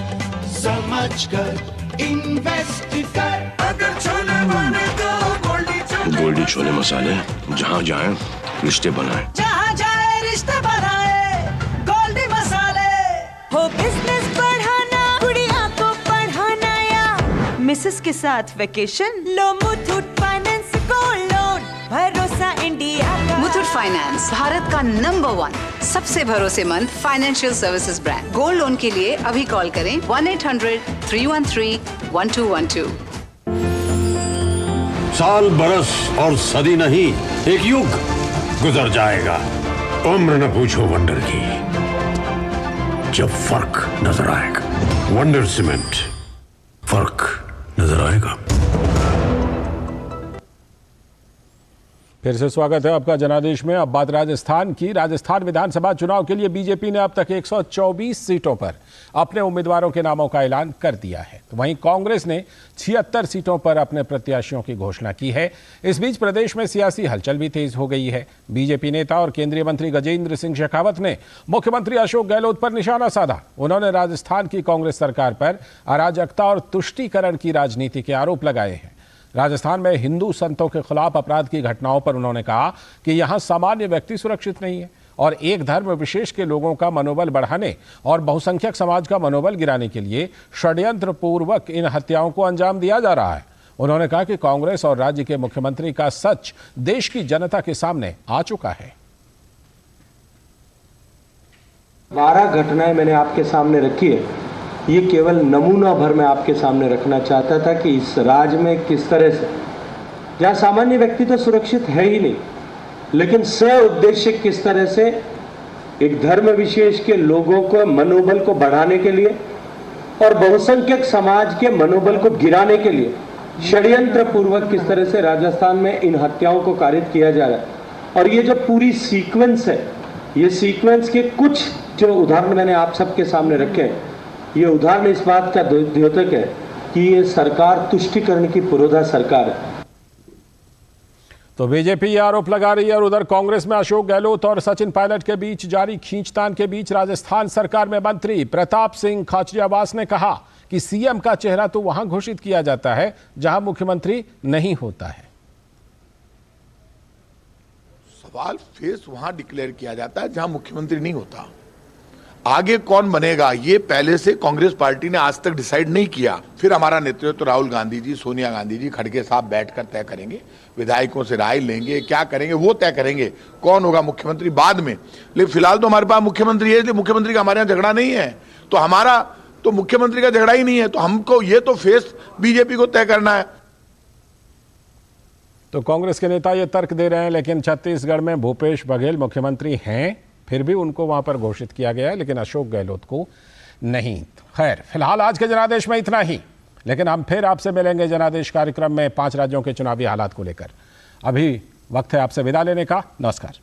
समझ कर इन्वेस्ट कर, अगर छोले बने तो गोल्डी छोले मसाले, जहाँ जाए रिश्ते बनाए, जहाँ जाए रिश्ते बनाए, गोल्डी मसाले। हो बिजनेस बढ़ाना, गुड़िया को पढ़ाना या मिसेस के साथ वेकेशन, लो मुथूट फाइनेंस गोल्ड लोन, भरोसा इंडिया का। मुथूट फाइनेंस भारत का नंबर 1 सबसे भरोसेमंद financial services brand. Gold loan के लिए अभी कॉल करें 1-800-313-1212। साल बरस और सदी नहीं, एक युग गुजर जाएगा, उम्र न पूछो वंडर की, जब फर्क नजर आएगा। वंडर सीमेंट, फर्क नजर आएगा। फिर से स्वागत है आपका जनादेश में। अब बात राजस्थान की। राजस्थान विधानसभा चुनाव के लिए बीजेपी ने अब तक 124 सीटों पर अपने उम्मीदवारों के नामों का ऐलान कर दिया है, तो वहीं कांग्रेस ने 76 सीटों पर अपने प्रत्याशियों की घोषणा की है। इस बीच प्रदेश में सियासी हलचल भी तेज हो गई है। बीजेपी नेता और केंद्रीय मंत्री गजेंद्र सिंह शेखावत ने मुख्यमंत्री अशोक गहलोत पर निशाना साधा। उन्होंने राजस्थान की कांग्रेस सरकार पर अराजकता और तुष्टीकरण की राजनीति के आरोप लगाए हैं। राजस्थान में हिंदू संतों के खिलाफ अपराध की घटनाओं पर उन्होंने कहा कि यहां सामान्य व्यक्ति सुरक्षित नहीं है और एक धर्म विशेष के लोगों का मनोबल बढ़ाने और बहुसंख्यक समाज का मनोबल गिराने के लिए षड्यंत्र पूर्वक इन हत्याओं को अंजाम दिया जा रहा है। उन्होंने कहा कि कांग्रेस और राज्य के मुख्यमंत्री का सच देश की जनता के सामने आ चुका है। 12 घटनाएं मैंने आपके सामने रखी है, ये केवल नमूना भर मैं आपके सामने रखना चाहता था कि इस राज्य में किस तरह से, जहाँ सामान्य व्यक्ति तो सुरक्षित है ही नहीं, लेकिन स्व उद्देश्य किस तरह से एक धर्म विशेष के लोगों को मनोबल को बढ़ाने के लिए और बहुसंख्यक समाज के मनोबल को गिराने के लिए षड्यंत्र पूर्वक किस तरह से राजस्थान में इन हत्याओं को कारित किया जा रहा है। और ये जो पूरी सीक्वेंस है, ये सीक्वेंस के कुछ जो उदाहरण मैंने आप सबके सामने रखे हैं, ये उदाहरण इस बात का द्योतक है कि ये सरकार तुष्टीकरण की पुरोधा सरकार है। तो बीजेपी ये आरोप लगा रही है और उधर कांग्रेस में अशोक गहलोत और सचिन पायलट के बीच जारी खींचतान के बीच राजस्थान सरकार में मंत्री प्रताप सिंह खाचरियावास ने कहा कि सीएम का चेहरा तो वहां घोषित किया जाता है जहां मुख्यमंत्री नहीं होता है। सवाल फेस वहां डिक्लेयर किया जाता है जहां मुख्यमंत्री नहीं होता। आगे कौन बनेगा ये पहले से कांग्रेस पार्टी ने आज तक डिसाइड नहीं किया। फिर हमारा नेतृत्व राहुल गांधी जी, सोनिया गांधी जी खड़गे साहब बैठकर तय करेंगे, विधायकों से राय लेंगे, क्या करेंगे वो तय करेंगे, कौन होगा मुख्यमंत्री बाद में। लेकिन फिलहाल तो हमारे पास मुख्यमंत्री है, इसलिए मुख्यमंत्री का हमारे यहाँ झगड़ा नहीं है, तो हमारा तो मुख्यमंत्री का झगड़ा ही नहीं है, तो हमको ये तो फेस बीजेपी को तय करना है। तो कांग्रेस के नेता ये तर्क दे रहे हैं, लेकिन छत्तीसगढ़ में भूपेश बघेल मुख्यमंत्री हैं, फिर भी उनको वहां पर घोषित किया गया है, लेकिन अशोक गहलोत को नहीं। खैर, फिलहाल आज के जनादेश में इतना ही, लेकिन हम फिर आपसे मिलेंगे जनादेश कार्यक्रम में 5 राज्यों के चुनावी हालात को लेकर। अभी वक्त है आपसे विदा लेने का। नमस्कार।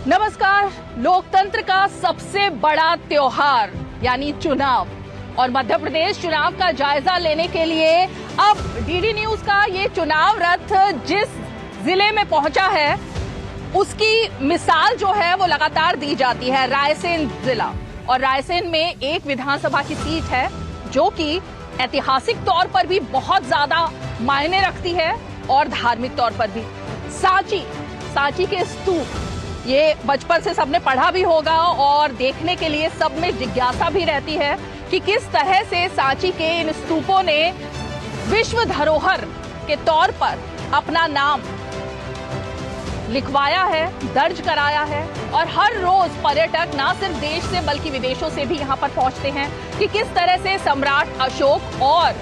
नमस्कार। लोकतंत्र का सबसे बड़ा त्योहार यानी चुनाव। और मध्य प्रदेश चुनाव का जायजा लेने के लिए अब डीडी न्यूज का ये चुनाव रथ जिस जिले में पहुंचा है उसकी मिसाल जो है वो लगातार दी जाती है। रायसेन जिला, और रायसेन में एक विधानसभा की सीट है जो कि ऐतिहासिक तौर पर भी बहुत ज्यादा मायने रखती है और धार्मिक तौर पर भी। सांची के स्तूप, ये बचपन से सबने पढ़ा भी होगा और देखने के लिए सब में जिज्ञासा भी रहती है कि किस तरह से सांची के इन स्तूपों ने विश्व धरोहर के तौर पर अपना नाम लिखवाया है, दर्ज कराया है। और हर रोज पर्यटक ना सिर्फ देश से बल्कि विदेशों से भी यहाँ पर पहुंचते हैं कि किस तरह से सम्राट अशोक और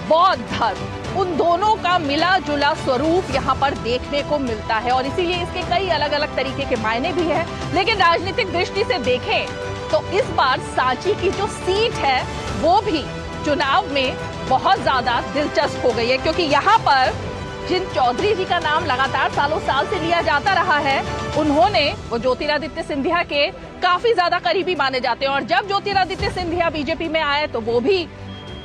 बौद्ध धर्म, उन दोनों का मिला जुला स्वरूप यहाँ पर देखने को मिलता है। और इसीलिए इसके कई अलग अलग तरीके के मायने भी हैं। लेकिन राजनीतिक दृष्टि से देखें तो इस बार सांची की जो सीट है वो भी चुनाव में बहुत ज्यादा दिलचस्प हो गई है, क्योंकि यहाँ पर जिन चौधरी जी का नाम लगातार सालों साल से लिया जाता रहा है, उन्होंने वो ज्योतिरादित्य सिंधिया के काफी ज्यादा करीबी माने जाते हैं। और जब ज्योतिरादित्य सिंधिया बीजेपी में आए तो वो भी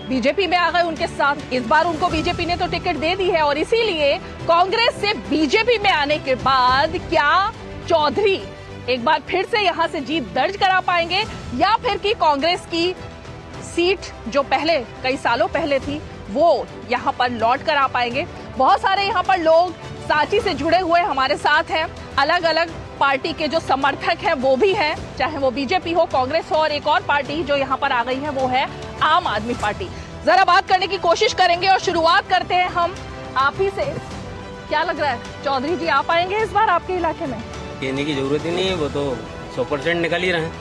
बीजेपी में आ गए उनके साथ। इस बार उनको बीजेपी ने तो टिकट दे दी है और इसीलिए कांग्रेस से बीजेपी में आने के बाद क्या चौधरी एक बार फिर से यहां से जीत दर्ज करा पाएंगे, या फिर कि कांग्रेस की सीट जो पहले कई सालों पहले थी वो यहां पर लौट कर आ पाएंगे। बहुत सारे यहां पर लोग सांची से जुड़े हुए हमारे साथ हैं, अलग अलग पार्टी के जो समर्थक हैं वो भी हैं, चाहे वो बीजेपी हो, कांग्रेस हो, और एक और पार्टी जो यहाँ पर आ गई है वो है आम आदमी पार्टी। जरा बात करने की कोशिश करेंगे और शुरुआत करते हैं हम आप ही से। क्या लग रहा है, चौधरी जी आ पाएंगे इस बार आपके इलाके में? कहने की जरूरत ही नहीं है, वो तो 100% निकल ही रहे हैं,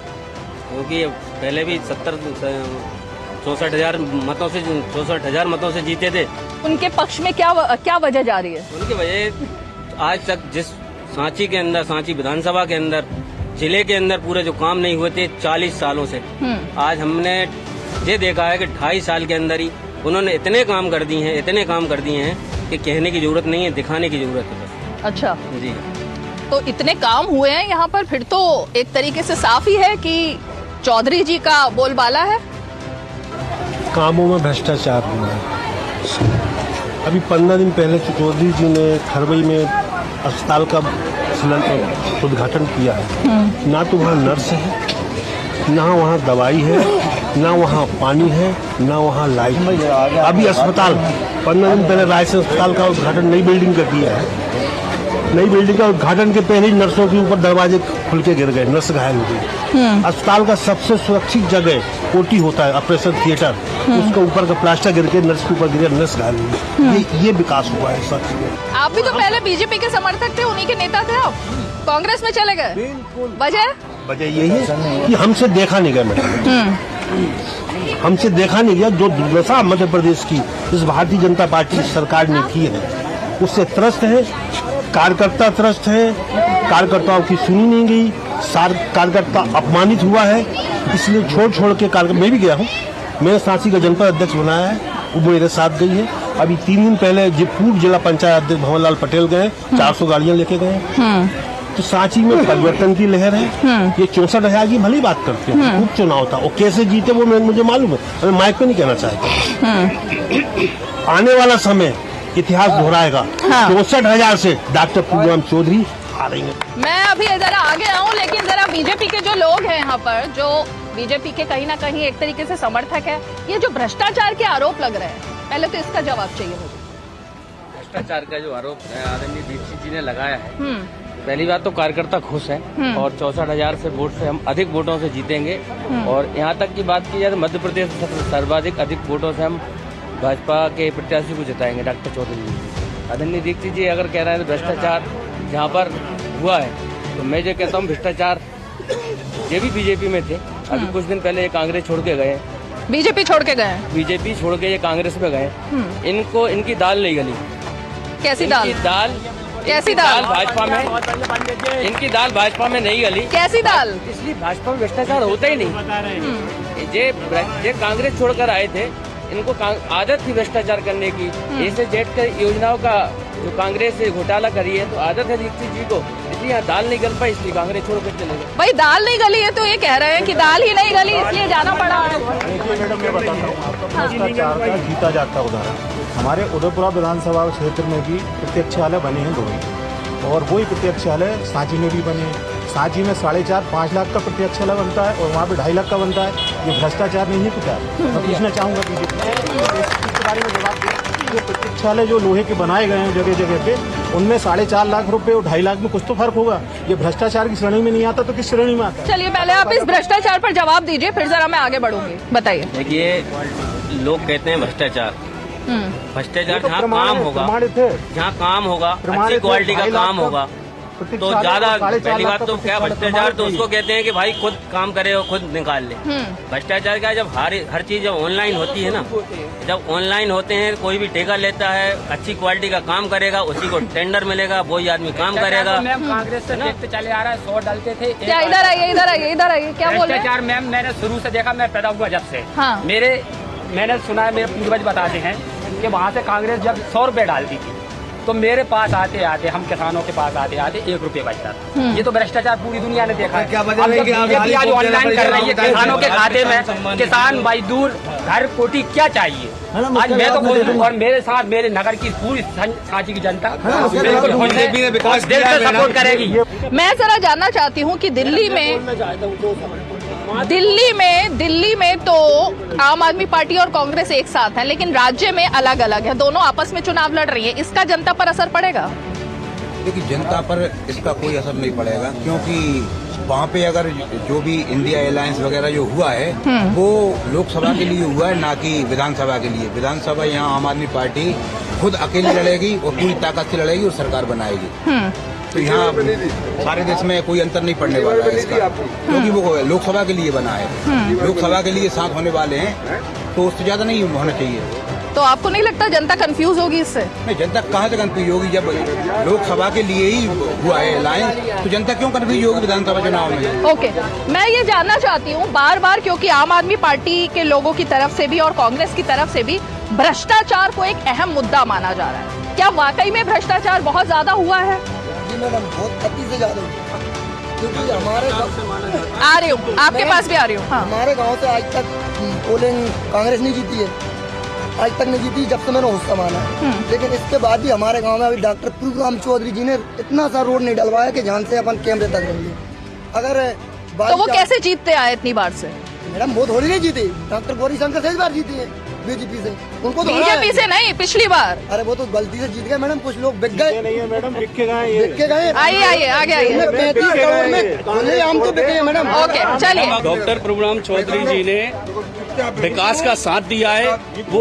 क्योंकि पहले भी 64,000 मतों से जीते थे। उनके पक्ष में क्या वजह जा रही है? उनकी वजह आज तक जिस सांची के अंदर, सांची विधानसभा के अंदर, जिले के अंदर पूरे जो काम नहीं हुए थे 40 सालों से, आज हमने ये देखा है कि 2.5 साल के अंदर ही उन्होंने इतने काम कर दिए हैं कि कहने की जरूरत नहीं है, दिखाने की जरूरत है बस। अच्छा जी, तो इतने काम हुए हैं यहाँ पर, फिर तो एक तरीके से साफ ही है कि चौधरी जी का बोलबाला है। कामों में भ्रष्टाचार हुआ है। अभी 15 दिन पहले चौधरी जी ने खरवई में अस्पताल का उद्घाटन किया है। ना तो वहाँ नर्स है, ना वहाँ दवाई है, ना वहाँ पानी है, ना वहाँ लाइट है। अभी अस्पताल 15 दिन पहले रायसेन अस्पताल का उद्घाटन नई बिल्डिंग का किया है। नई बिल्डिंग का उद्घाटन के पहले ही नर्सों के ऊपर दरवाजे खुल के गिर गए, नर्स घायल हो गई। अस्पताल का सबसे सुरक्षित जगह ओटी होता है, ऑपरेशन थिएटर, उसका ऊपर का प्लास्टर गिर के नर्स के ऊपर गिरे, नर्स घायल हो गई। ये विकास हुआ है सच। आप भी तो पहले बीजेपी के समर्थक थे, उन्हीं के नेता थे, आप कांग्रेस में चले गए, वजह यही है कि हमसे देखा नहीं गया मैडम, हमसे देखा नहीं गया। जो दुर्दशा मध्य प्रदेश की इस भारतीय जनता पार्टी सरकार ने की है उससे त्रस्त है, कार्यकर्ता त्रस्त है, कार्यकर्ताओं की सुनी नहीं गई, कार्यकर्ता अपमानित हुआ है, इसलिए छोड़ के कार्यकर्ता, मैं भी गया हूँ, मैंने सांची का जनपद अध्यक्ष बनाया है, वो मेरे साथ गई है। अभी 3 दिन पहले पूर्व जिला पंचायत अध्यक्ष भंवरलाल पटेल गए, 400 गाड़ियां लेके गए। तो सांची में परिवर्तन की लहर है। ये 64,000 की भली बात करते हैं, उपचुनाव था, और कैसे जीते वो मुझे मालूम है, मैं माइक पे नहीं कहना चाहता। आने वाला समय इतिहास दोहराएगा। 64,000 से डॉक्टर पूर्णम चौधरी आ रही है। मैं अभी जरा आगे आऊं, लेकिन जरा बीजेपी के जो लोग हैं यहाँ पर, जो बीजेपी के कहीं ना कहीं एक तरीके से समर्थक है, ये जो भ्रष्टाचार के आरोप लग रहे हैं, पहले तो इसका जवाब चाहिए मुझे। भ्रष्टाचार का जो आरोप आदरणीय दीक्षित जी ने लगाया है, पहली बात तो कार्यकर्ता खुश है और 64,000 से वोट से हम अधिक वोटों से जीतेंगे। और यहाँ तक की बात की जाए तो मध्य प्रदेश में सर्वाधिक अधिक वोटों से हम भाजपा के प्रत्याशी को जिताएंगे, डॉक्टर चौधरी जी। आदरणीय दीक्षित जी अगर कह रहे हैं भ्रष्टाचार जहाँ पर हुआ है, तो मैं जो कहता हूँ भ्रष्टाचार ये भी बीजेपी में थे, अभी कुछ दिन पहले ये कांग्रेस छोड़ के गए, बीजेपी छोड़ के गए, बीजेपी छोड़ के ये कांग्रेस में गए। इनको इनकी दाल नहीं गली। कैसी दाल? कैसी दाल? भाजपा में इनकी दाल भाजपा में नहीं गली। कैसी दाल? इसलिए भाजपा में भ्रष्टाचार होता ही नहीं। ये कांग्रेस छोड़कर आए थे, इनको आदत थी भ्रष्टाचार करने की। ऐसे जेट योजनाओं का जो कांग्रेस से घोटाला करी है, तो आदत है दीक्षित जी को, इसलिए यहाँ दाल नहीं गल पाई, इसलिए कांग्रेस छोड़ कर चले गए। भाई दाल नहीं गली है तो ये कह रहे हैं कि दाल ही नहीं गली, इसलिए जाना पड़ा। देखिए मैडम, मैं बताता हूँ आपका भ्रष्टाचार का जीता जागता उदाहरण। हमारे उदयपुरा विधानसभा क्षेत्र में भी प्रत्यक्षालय बने हैं 2, और वही प्रत्यक्षालय सांची में भी बने। सांची में 4.5-5 लाख का प्रत्यक्षालय बनता है और वहाँ पे 2.5 लाख का बनता है। ये भ्रष्टाचार नहीं है क्या? मैं पूछना चाहूँगा बीजेपी इसके बारे में जवाब दें। जो प्रत्यक्षालय जो लोहे के बनाए गए हैं जगह जगह पे, उनमें 4.5 लाख रुपए और 2.5 लाख में कुछ तो फर्क होगा। ये भ्रष्टाचार की श्रेणी में नहीं आता तो किस श्रेणी में आता है? चलिए पहले आप इस भ्रष्टाचार पर जवाब दीजिए, फिर जरा मैं आगे बढ़ूंगी। बताइए। देखिए, लोग कहते हैं भ्रष्टाचार, भ्रष्टाचार जहाँ काम होगा, जहाँ काम होगा, अच्छी क्वालिटी का काम होगा तो ज्यादा। पहली बात तो क्या भ्रष्टाचार तो उसको कहते हैं कि भाई खुद काम करे और खुद निकाल ले। भ्रष्टाचार क्या है, जब हर चीज जब ऑनलाइन होती है ना, जब ऑनलाइन होते हैं, कोई भी ठेका लेता है, अच्छी क्वालिटी का काम करेगा, उसी को टेंडर मिलेगा, वही आदमी काम करेगा। मैम कांग्रेस से देखते चले आ रहा है, 100 डालते थे। क्या इधर आइए, इधर आइए, इधर आइए, क्या बोल रहे हैं? मैम मैंने शुरू से देखा, मैं पैदा हुआ जब से। हाँ। मैंने सुना है, मेरे पूर्वज बताते हैं कि वहाँ से कांग्रेस जब 100 रुपए डालती थी तो मेरे पास आते आते, हम किसानों के पास आते आते 1 रुपये बचता था। ये तो भ्रष्टाचार पूरी दुनिया ने देखा है। क्या अब जब बीजेपी आज ऑनलाइन कर रही है किसानों के खाते में, किसान मजदूर घर कोटी क्या चाहिए? आज मैं तो खुद हूँ और मेरे साथ मेरे नगर की पूरी सांची की जनता बिल्कुल सपोर्ट करेगी। मैं जरा जानना चाहती हूँ कि दिल्ली में तो आम आदमी पार्टी और कांग्रेस एक साथ है, लेकिन राज्य में अलग अलग है, दोनों आपस में चुनाव लड़ रही है। इसका जनता पर असर पड़ेगा? देखिए, जनता पर इसका कोई असर नहीं पड़ेगा, क्योंकि वहाँ पे अगर जो भी इंडिया अलायंस वगैरह जो हुआ है वो लोकसभा के लिए हुआ है, ना कि विधानसभा के लिए। विधानसभा यहाँ आम आदमी पार्टी खुद अकेली लड़ेगी और पूरी ताकत से लड़ेगी और सरकार बनाएगी। तो यहाँ सारे देश में कोई अंतर नहीं पड़ने वाला है इसका, क्योंकि वो लोकसभा के लिए बना है। लोकसभा के लिए साथ होने वाले हैं, तो उससे ज्यादा नहीं होना चाहिए। तो आपको नहीं लगता जनता कंफ्यूज होगी इससे? नहीं, जनता कहाँ से कंफ्यूज होगी? जब लोकसभा के लिए ही हुआ है अलायंस, तो जनता क्यों कंफ्यूज होगी विधानसभा चुनाव में? ओके, मैं ये जानना चाहती हूँ बार बार, क्योंकि आम आदमी पार्टी के लोगों की तरफ से भी और कांग्रेस की तरफ से भी भ्रष्टाचार को एक अहम मुद्दा माना जा रहा है। क्या वाकई में भ्रष्टाचार बहुत ज्यादा हुआ है? जी मैडम, बहुत अति से ज्यादा, क्योंकि हमारे आ रही हूँ, आपके पास भी आ रही हूँ। हाँ। हमारे गांव से आज तक पोलिंग कांग्रेस नहीं जीती है, आज तक नहीं जीती जब से मैंने होश संभाला है। लेकिन इसके बाद भी हमारे गांव में अभी डॉक्टर पूर्वराम चौधरी जी ने इतना सा रोड नहीं डलवाया कि जहाँ से अपन कैमरे तक रहेंगे। अगर तो वो कैसे जीतते आए इतनी बार से? मैडम वो थोड़ी नहीं जीती, डॉक्टर गौरी शंकर से इस बार जीती है बीजेपी से। उनको तो बीजेपी से नहीं, पिछली बार। अरे वो तो गलती से जीत गए मैडम, कुछ लोग बिक गए। नहीं है मैडम, बिक के गए। आइए आगे आइए। 35 करोड़ में हम तो बिके हैं मैडम। ओके, चलिए। डॉक्टर प्रभुराम चौधरी जी ने विकास का साथ दिया है। वो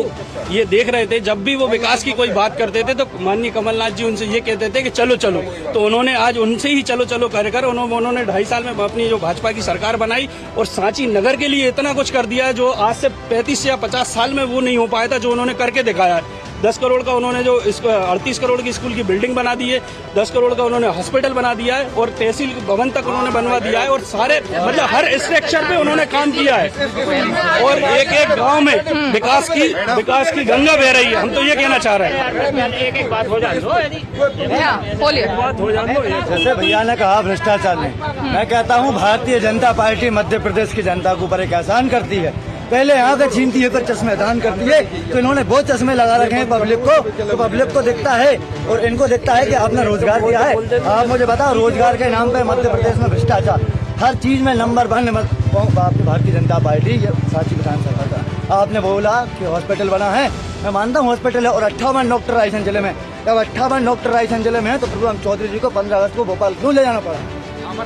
ये देख रहे थे, जब भी वो विकास की कोई बात करते थे तो माननीय कमलनाथ जी उनसे ये कहते थे कि चलो चलो, तो उन्होंने आज उनसे ही चलो चलो कर उन्होंने 2.5 साल में अपनी जो भाजपा की सरकार बनाई और सांची नगर के लिए इतना कुछ कर दिया है जो आज से 35 या 50 साल में वो नहीं हो पाया था, जो उन्होंने करके दिखाया है। 10 करोड़ का उन्होंने जो 38 करोड़ की स्कूल की बिल्डिंग बना दी है, 10 करोड़ का उन्होंने हॉस्पिटल बना दिया है और तहसील भवन तक उन्होंने बनवा दिया है, और सारे मतलब हर स्ट्रक्चर पे उन्होंने काम किया है। और एक एक गांव में विकास की गंगा बह रही है। हम तो ये कहना चाह रहे हैं। एक बात हो जाए, बोलिए। जैसे भैया ने कहा भ्रष्टाचार में, मैं कहता हूँ भारतीय जनता पार्टी मध्य प्रदेश की जनता के ऊपर एक एहसान करती है। पहले यहाँ का छीनती है, फिर चश्मे दान करती है। तो इन्होंने बहुत चश्मे लगा रखे हैं पब्लिक को, तो पब्लिक को दिखता है और इनको दिखता है कि आपने रोजगार दिया है। आप मुझे बताओ, रोजगार के नाम पे मध्य प्रदेश में भ्रष्टाचार हर चीज में नंबर 1 भारतीय जनता पार्टी सांची विधानसभा का। आपने बोला कि हॉस्पिटल बना है, मैं मानता हूँ हॉस्पिटल है, और 58 डॉक्टर रायसेन जिले में। जब 58 डॉक्टर रायसेन जिले में है तो प्रभुराम चौधरी जी को 15 अगस्त को भोपाल क्यों ले जाना पड़ा?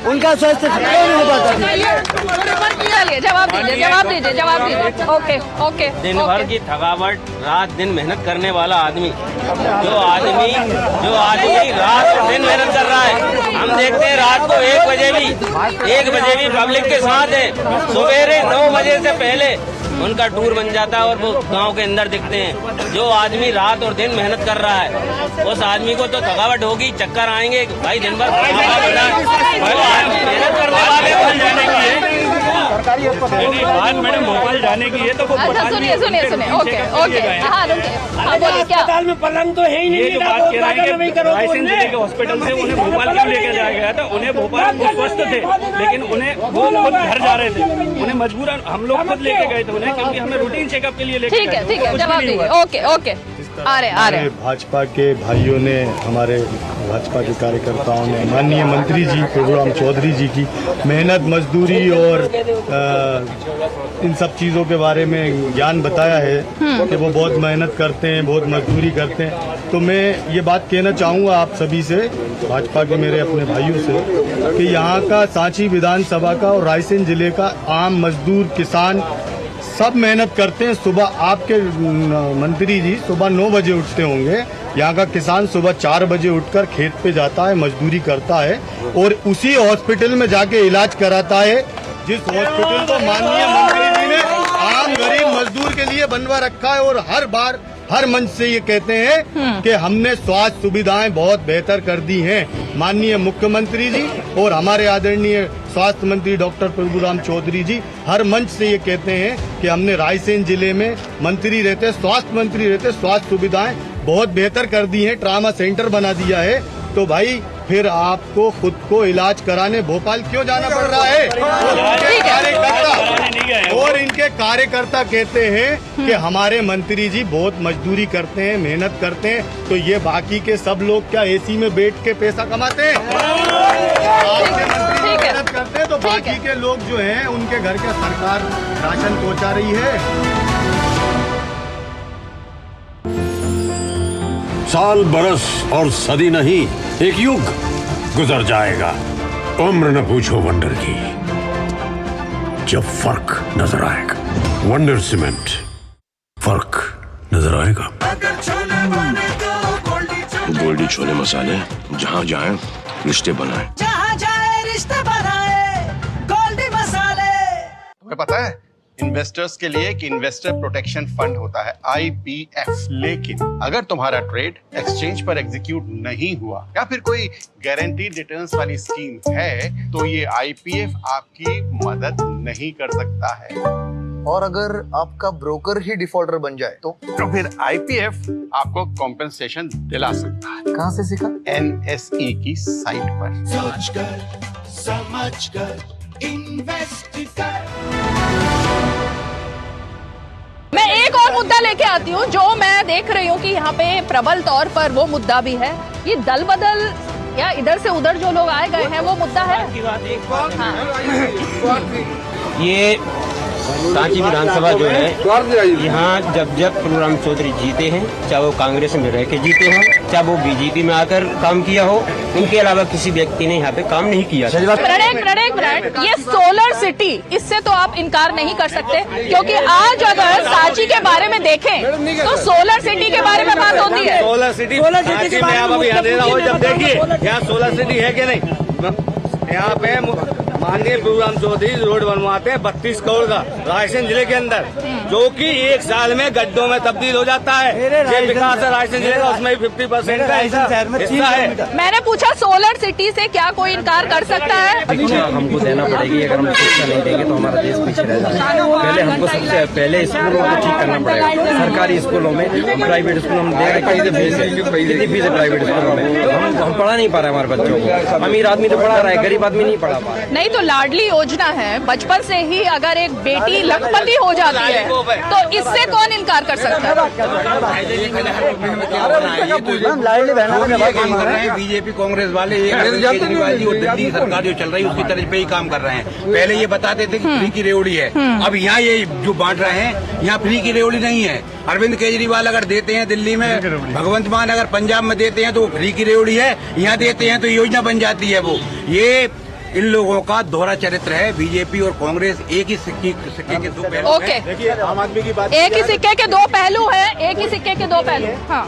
उनका स्वास्थ्य नहीं हो पाता। जवाब दीजिए। ओके। दिन भर की थकावट, रात दिन मेहनत करने वाला आदमी, जो आदमी रात दिन मेहनत कर रहा है। हम देखते हैं रात को 1 बजे भी पब्लिक के साथ है। सवेरे 9 बजे से पहले उनका टूर बन जाता है और वो गांव के अंदर दिखते हैं। जो आदमी रात और दिन मेहनत कर रहा है, उस आदमी को तो थकावट होगी, चक्कर आएंगे भाई। दिन भर मेहनत करने वाले सरकारी अस्पताल बात मैडम भोपाल जाने की है तो अच्छा सुनिए ओके हाँ रुकिए हाँ बोलिए क्या अस्पताल में पलंग तो है ही नहीं। ये जो बात कह रहे हैं कि रायसेन जिले के हॉस्पिटल से उन्हें भोपाल क्यों लेके जाया गया था? उन्हें भोपाल में स्वस्थ थे, लेकिन उन्हें वो खुद घर जा रहे थे, उन्हें मजबूरन हम लोग खुद लेके गए थे उन्हें, क्योंकि हमें रूटीन चेकअप के लिए लेके ठीक है जवाब दीजिए ओके आ रहे भाजपा के भाइयों ने, हमारे भाजपा के कार्यकर्ताओं ने माननीय मंत्री जी प्रभुराम चौधरी जी की मेहनत मजदूरी और इन सब चीज़ों के बारे में ज्ञान बताया है कि वो बहुत मेहनत करते हैं, बहुत मजदूरी करते हैं। तो मैं ये बात कहना चाहूँगा आप सभी से, भाजपा के मेरे अपने भाइयों से, कि यहाँ का सांची विधानसभा का और रायसेन जिले का आम मजदूर किसान सब मेहनत करते हैं। सुबह आपके मंत्री जी सुबह 9 बजे उठते होंगे, यहाँ का किसान सुबह 4 बजे उठकर खेत पे जाता है, मजदूरी करता है और उसी हॉस्पिटल में जाके इलाज कराता है जिस हॉस्पिटल को माननीय मंत्री जी ने आम गरीब मजदूर के लिए बनवा रखा है। और हर बार हर मंच से ये कहते हैं कि हमने स्वास्थ्य सुविधाएं बहुत बेहतर कर दी हैं। माननीय मुख्यमंत्री जी और हमारे आदरणीय स्वास्थ्य मंत्री डॉक्टर प्रभुराम चौधरी जी हर मंच से ये कहते हैं कि हमने रायसेन जिले में मंत्री रहते, स्वास्थ्य मंत्री रहते, स्वास्थ्य सुविधाएं बहुत बेहतर कर दी हैं, ट्रामा सेंटर बना दिया है। तो भाई फिर आपको खुद को इलाज कराने भोपाल क्यों जाना पड़ रहा है? और इनके कार्यकर्ता कहते हैं कि हमारे मंत्री जी बहुत मजदूरी करते हैं, मेहनत करते हैं। तो ये बाकी के सब लोग क्या एसी में बैठ के पैसा कमाते हैं? आपके मंत्री मेहनत करते हैं तो बाकी के लोग जो हैं उनके घर के सरकार राशन पहुंचा रही है। साल बरस और सदी नहीं, एक युग गुजर जाएगा। उम्र न पूछो वंडर की, जब फर्क नजर आएगा। वंडर सीमेंट, फर्क नजर आएगा। गोल्डी छोले मसाले, जहाँ जाए रिश्ते बनाए, जहाँ जाए रिश्ते बनाए, गोल्डी मसाले। तुम्हें पता है इन्वेस्टर्स के लिए एक इन्वेस्टर प्रोटेक्शन फंड होता है IPF, लेकिन अगर तुम्हारा ट्रेड एक्सचेंज पर एग्जीक्यूट नहीं हुआ या फिर कोई गारंटीड रिटर्न्स वाली स्कीम है तो ये IPF आपकी मदद नहीं कर सकता है। और अगर आपका ब्रोकर ही डिफॉल्टर बन जाए तो फिर IPF आपको कॉम्पेंसेशन दिला सकता है। कहाँ से सीखा? NSE की साइट पर। सोच कर समझ कर इन्वेस्ट कर। मैं एक और मुद्दा लेके आती हूँ जो मैं देख रही हूँ कि यहाँ पे प्रबल तौर पर वो मुद्दा भी है, ये दल बदल या इधर से उधर जो लोग आए गए हैं वो मुद्दा है। ये सांची विधानसभा जो है, यहाँ जब प्रभुराम चौधरी जीते हैं, चाहे वो कांग्रेस में रह के जीते हैं, चाहे वो बीजेपी में आकर काम किया हो, इनके अलावा किसी व्यक्ति ने यहाँ पे काम नहीं किया। प्रणय, ये सोलर सिटी, इससे तो आप इनकार नहीं कर सकते, क्योंकि आज अगर सांची के बारे में देखें तो सोलर सिटी के बारे में बात होती है। सोलर सिटी में आप अभी यहाँ दे रहा हो, जब देखिए यहाँ सोलर सिटी है कि नहीं। यहाँ पे माननीय प्रभुराम चौधरी रोड बनवाते हैं 32 करोड़ का रायसेन जिले के अंदर, जो कि एक साल में गड्ढों में तब्दील हो जाता है। ये विकास है रायसेन जिले का, उसमें 50% का हिस्सा है। मैंने पूछा सोलर सिटी से क्या कोई इनकार कर सकता है? हमको देना पड़ेगी, अगर हम शिक्षा नहीं देंगे तो हमारा देश पीछे रह जाएगा। पहले हमको सबसे पहले स्कूलों को ठीक करना पड़ेगा। सरकारी स्कूलों में, प्राइवेट स्कूलों में दे रहे कितनी फीस है प्राइवेट स्कूलों में, हम पढ़ा नहीं पा रहे हमारे बच्चों को। अमीर आदमी तो पढ़ा रहा है, गरीब आदमी नहीं पढ़ा पा रहा। नहीं तो लाडली योजना है, बचपन से ही अगर एक बेटी लखपति हो जाती है तो इससे कौन इनकार कर सकता है? बीजेपी कांग्रेस वाले केजरीवाल जी और दिल्ली सरकार जो चल रही है उसकी तरफ पे ही काम कर रहे हैं। पहले ये बताते थे कि फ्री की रेवड़ी है, अब यहाँ ये जो बांट रहे हैं, यहाँ फ्री की रेवड़ी नहीं है। अरविंद केजरीवाल अगर देते हैं दिल्ली में, भगवंत मान अगर पंजाब में देते हैं तो वो फ्री की रेवड़ी है, यहाँ देते हैं तो योजना बन जाती है। वो ये इन लोगों का दोहरा चरित्र है। बीजेपी और कांग्रेस एक ही सिक्के के दो पहलू हैं। देखिए आम आदमी की बात, एक ही सिक्के के दो पहलू हैं, एक ही सिक्के के दो पहलू। हाँ,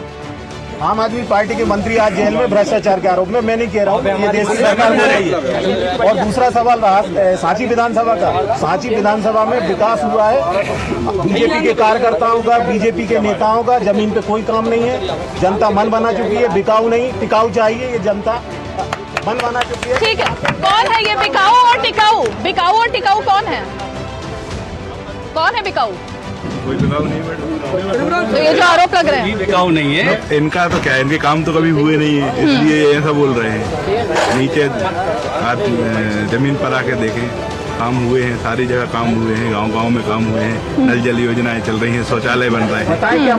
आम आदमी पार्टी के मंत्री आज जेल में भ्रष्टाचार के आरोप में। मैं नहीं कह रहा हूँ, ये देश की सरकार हो रही है। और दूसरा सवाल रहा सांची विधानसभा का। सांची विधानसभा में विकास हुआ है, बीजेपी के कार्यकर्ताओं का, बीजेपी के नेताओं का जमीन पे कोई काम नहीं है। जनता मन बना चुकी है, बिकाऊ नहीं, टिकाऊ चाहिए। ये जनता मन बना चुकी है। ठीक है, कौन है ये बिकाऊ और टिकाऊ? बिकाऊ और टिकाऊ कौन है? कौन है बिकाऊ? कोई बिकाऊ नहीं मैडम। तो ये जो आरोप लग रहे हैं बिकाऊ नहीं है इनका, तो क्या है, इनके काम तो कभी हुए नहीं है, इसलिए ऐसा बोल रहे हैं। नीचे जमीन पर आके देखें, काम हुए हैं, सारी जगह काम हुए हैं, गांव-गांव में काम हुए हैं, नल जल योजनाएं चल रही हैं, शौचालय बन रहे हैं। बताइए,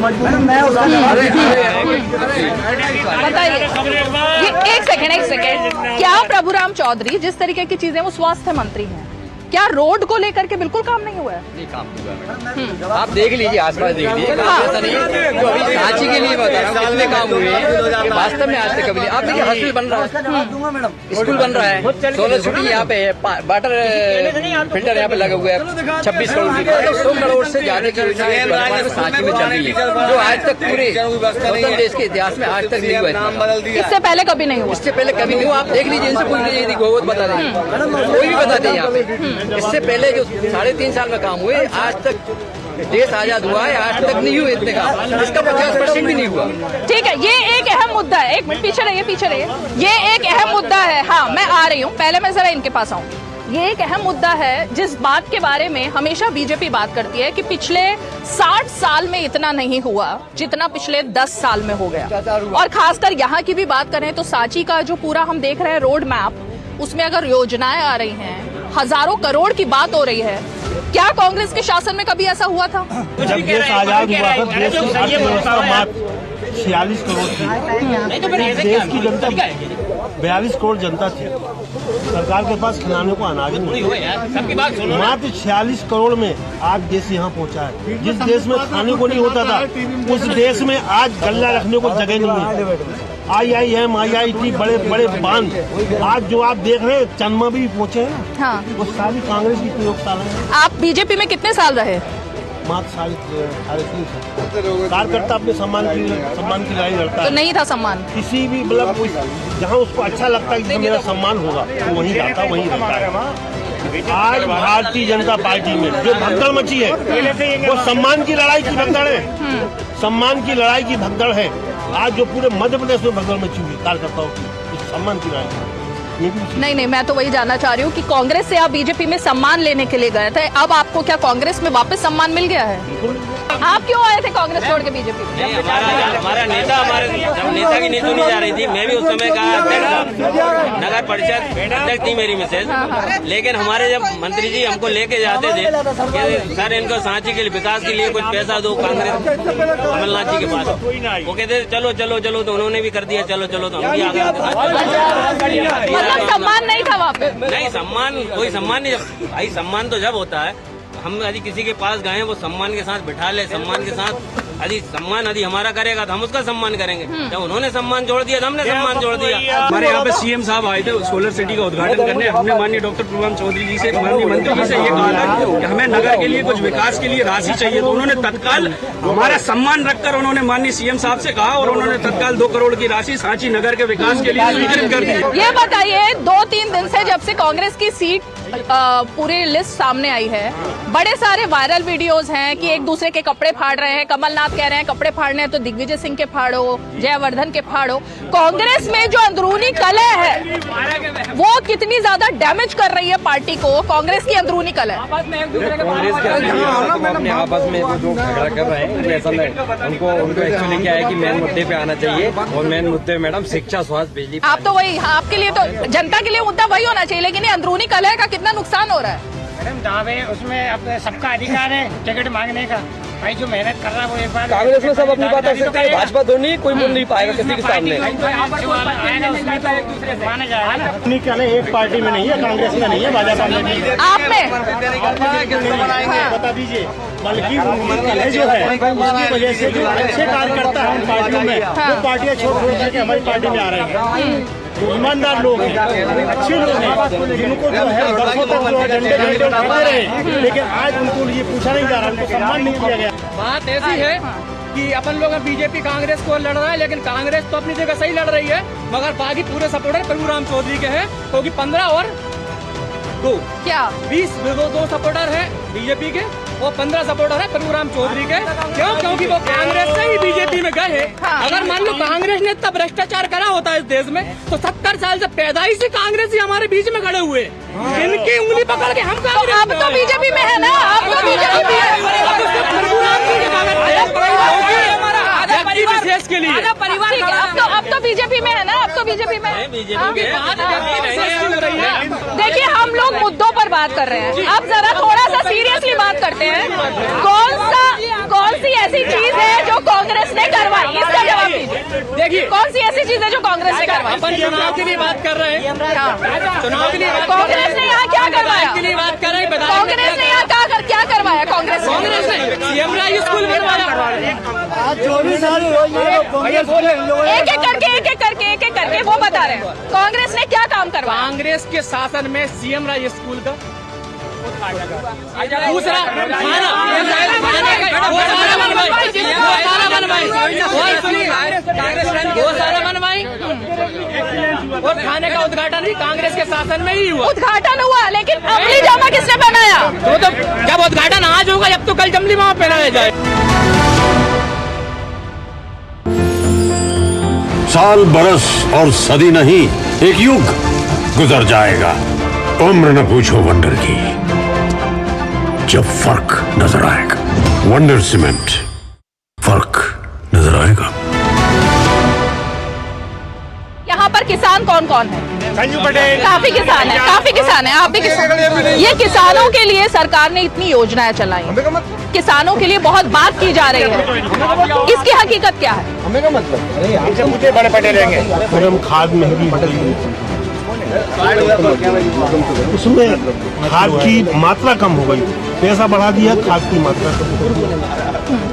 ये एक सेकेंड, क्या प्रभुराम चौधरी जिस तरीके की चीजें, वो स्वास्थ्य मंत्री हैं, क्या रोड को लेकर के बिल्कुल काम नहीं हुआ है? नहीं, काम हुआ मैडम। आप देख लीजिए, आसपास देख लीजिए, ऐसा नहीं है। जो अभी सांची के लिए बता रहा हूँ, कितने काम हुए हैं वास्तव में आज तक कभी नहीं। आप देखिए, हॉस्पिटल बन रहा है, स्कूल बन रहा है, 16 सिटी यहाँ पे है, वाटर फिल्टर यहाँ पे लगे हुए हैं, 26 करोड़ की, 100 करोड़ से ज्यादा की योजना सांची में चल रही है, जो आज तक पूरे देश के इतिहास में आज तक नहीं हुआ। इससे पहले कभी नहीं हुआ? इससे पहले कभी नहीं हुआ। आप देख लीजिए, इनसे पूछ लीजिए, यदि गोवत बता देंगे, कोई भी बता दें यहाँ पे। इससे पहले जो 3.5 साल में काम हुए, आज तक देश आजाद हुआ है, आज तक नहीं हुए इतने काम, इसका 50% भी नहीं हुआ। ठीक है, ये एक अहम मुद्दा है। एक मिनट पीछे रहिए, ये एक अहम मुद्दा है। हाँ, मैं आ रही हूँ, पहले मैं जरा इनके पास आऊँ। ये एक अहम मुद्दा है जिस बात के बारे में हमेशा बीजेपी बात करती है कि पिछले 60 साल में इतना नहीं हुआ जितना पिछले 10 साल में हो गया। और खासकर यहाँ की भी बात करें तो सांची का जो पूरा हम देख रहे हैं रोड मैप, उसमें अगर योजनाएं आ रही हैं, हजारों करोड़ की बात हो रही है। क्या कांग्रेस के शासन में कभी ऐसा हुआ था? जब देश आजाद हुआ था, देश की अर्थव्यवस्था मात्र 46 करोड़ थी। देश की जनता 42 करोड़ जनता थी। सरकार के पास खिलाने को अनाज नहीं, मात्र 46 करोड़ में आज देश यहाँ पहुँचा है। जिस देश में खाने को नहीं होता था, उस देश में आज गल्ला रखने को जगह नहीं है। IIM, IIT, बड़े बड़े बांध आज जो आप देख रहे हैं, चंदमा भी पहुँचे हैं। हाँ। वो सारी कांग्रेस की प्रयोगशाला है। आप बीजेपी में कितने साल रहे? मात्र 3.5 साल। कार्यकर्ता अपने सम्मान की लड़ाई लड़ता है। तो नहीं था सम्मान? किसी भी मतलब जहाँ उसको अच्छा लगता है कि मेरा सम्मान होगा, तो वहीं जाता, वहीं रहता है। आज भारतीय जनता पार्टी में जो भगदड़ मची है, वो सम्मान की लड़ाई की भगदड़ है। सम्मान की लड़ाई की भगदड़ है। आज जो पूरे मध्य प्रदेश में भगदड़ मची हुई कार्यकर्ताओं की, सम्मान की लड़ाई। नहीं, मैं तो वही जानना चाह रही हूँ कि कांग्रेस से आप बीजेपी में सम्मान लेने के लिए गए थे, अब आपको क्या कांग्रेस में वापस सम्मान मिल गया है? आप क्यों आए थे कांग्रेस छोड़ के बीजेपी में? हमारा नेता, जब नेता की नीति नहीं जा रही थी, मैं भी उस समय का नगर परिषद अध्यक्ष थी मेरी मिसेज, लेकिन हमारे जब मंत्री जी हमको लेके जाते थे कि सर इनको सांची के लिए विकास के लिए कुछ पैसा दो, कांग्रेस कमलनाथ जी के पास, वो कहते चलो चलो चलो, तो उन्होंने भी कर दिया, चलो चलो, तो हम भी आ गए। सम्मान नहीं था वहाँ पे? नहीं, सम्मान कोई सम्मान नहीं। भाई सम्मान तो जब होता है, हम यदि किसी के पास गए वो सम्मान के साथ बिठा ले, सम्मान के साथ यदि हमारा करेगा तो हम उसका सम्मान करेंगे। जब उन्होंने सम्मान जोड़ दिया तो हमने सम्मान जोड़ दिया। हमारे यहाँ पे सीएम साहब आए थे सोलर सिटी का उद्घाटन करने। हमने माननीय डॉक्टर प्रभुराम चौधरी जी से, माननीय मंत्री जी से ये कहा था कि हमें नगर के लिए कुछ विकास के लिए राशि चाहिए, तो उन्होंने तत्काल हमारा सम्मान रखकर उन्होंने माननीय सीएम साहब से कहा और उन्होंने तत्काल 2 करोड़ की राशि सांची नगर के विकास के लिए स्वीकृत कर दी। ये बताइए, 2-3 दिन से जब से कांग्रेस की सीट पूरी लिस्ट सामने आई है, बड़े सारे वायरल वीडियोस हैं कि एक दूसरे के कपड़े फाड़ रहे हैं। कमलनाथ कह रहे हैं कपड़े फाड़ने हैं तो दिग्विजय सिंह के फाड़ो, जयवर्धन के फाड़ो। कांग्रेस में जो अंदरूनी कलह है वो कितनी ज्यादा डैमेज कर रही है पार्टी को? कांग्रेस की अंदरूनी कलह अपने आपस में वो जो झगड़ा कर रहे हैं, ऐसा नहीं। उनको एक्चुअली क्या है कि मेन मुद्दे पे आना चाहिए, और मेन मुद्दे मैडम शिक्षा, स्वास्थ्य, बिजली। आप तो वही, आपके लिए तो जनता के लिए मुद्दा वही होना चाहिए, लेकिन ये अंदरूनी कलह का कितना नुकसान हो रहा है? मैडम दावे उसमें अब सबका अधिकार है टिकट मांगने का। भाई जो मेहनत कर रहा है वो एक बार कांग्रेस में सब अपनी बात कर सकते हैं, भाजपा तो नहीं, कोई बोल नहीं पाएगा किसी के सामने। माना जाएगा। एक पार्टी में नहीं है, कांग्रेस में नहीं है, भाजपा में नहीं है, आप में बता दीजिए। बल्कि जो है उसकी वजह से जो अच्छे कार्यकर्ता है उन पार्टियों में, वो पार्टियां छोड़ करके हमारी पार्टी में आ रहे हैं। ईमानदार लोग हैं, अच्छे लोग हैं, जिनको जो है वर्षों तक जो है डंडे उठाते रहे, लेकिन आज उनको ये पूछा नहीं जा रहा, उनको सम्मान नहीं किया गया। बात ऐसी है कि अपन लोग बीजेपी कांग्रेस को लड़ रहा है, लेकिन कांग्रेस तो अपनी जगह सही लड़ रही है, मगर बाकी पूरे सपोर्टर प्रभुराम चौधरी के हैं, क्योंकि 15 और 2 क्या 20 सपोर्टर है बीजेपी के और 15 सपोर्टर है प्रभुराम चौधरी के। क्यों? क्योंकि वो कांग्रेस से ही बीजेपी में गए। अगर मान लो कांग्रेस ने तब भ्रष्टाचार करा होता इस देश में, तो 70 साल से पैदाइश से कांग्रेस ही हमारे बीच में खड़े हुए, इनकी उंगली पकड़ के हम कांग्रेस। अब तो बीजेपी में है ना, अब तो बीजेपी में है। बीजेपी में? देखिए, हम लोग मुद्दों पर बात कर रहे हैं, अब जरा थोड़ा सा सीरियसली बात करते हैं। कौन सी ऐसी चीज है जो कांग्रेस ने करवाई, इसका जवाब दीजिए। देखिए, कौन सी ऐसी चीज है जो कांग्रेस ने करवाई? अपन चुनाव के लिए बात कर रहे हैं, चुनाव के लिए कांग्रेस ने यहाँ क्या करवाया? के लिए बात कर रहे हैं, कांग्रेस ने यहाँ क्या करवाया? कांग्रेस ने सीएम राय स्कूल बनवाया। एक एक करके वो बता रहे हैं कांग्रेस ने क्या काम करवाया। कांग्रेस के शासन में सीएम राय स्कूल का दूसरा बनवाई और खाने का उद्घाटन भी कांग्रेस के शासन में ही हुआ। उद्घाटन हुआ, लेकिन अमली जामा किसने पहनाया? तो जब उद्घाटन आज होगा, जब तो कल जमली वहाँ पहनाया जाए। साल बरस और सदी नहीं, एक युग गुजर जाएगा। उम्र न पूछो वंडर की, जब फर्क नजर आएगा। वंडर सीमेंट, फर्क नजर आएगा। यहाँ पर किसान कौन कौन है? संजू पटेल। काफी किसान है, आप भी किसान। ये किसानों के लिए सरकार ने इतनी योजनाएं चलाई, किसानों के लिए बहुत बात की जा रही है, इसकी हकीकत क्या है? हमें का मतलब बड़े पटेल रहेंगे। मैडम, खाद महंगी हो गई, उसमें खाद की मात्रा कम हो गई, पैसा बढ़ा दिया, खाद की मात्रा कम हो गई,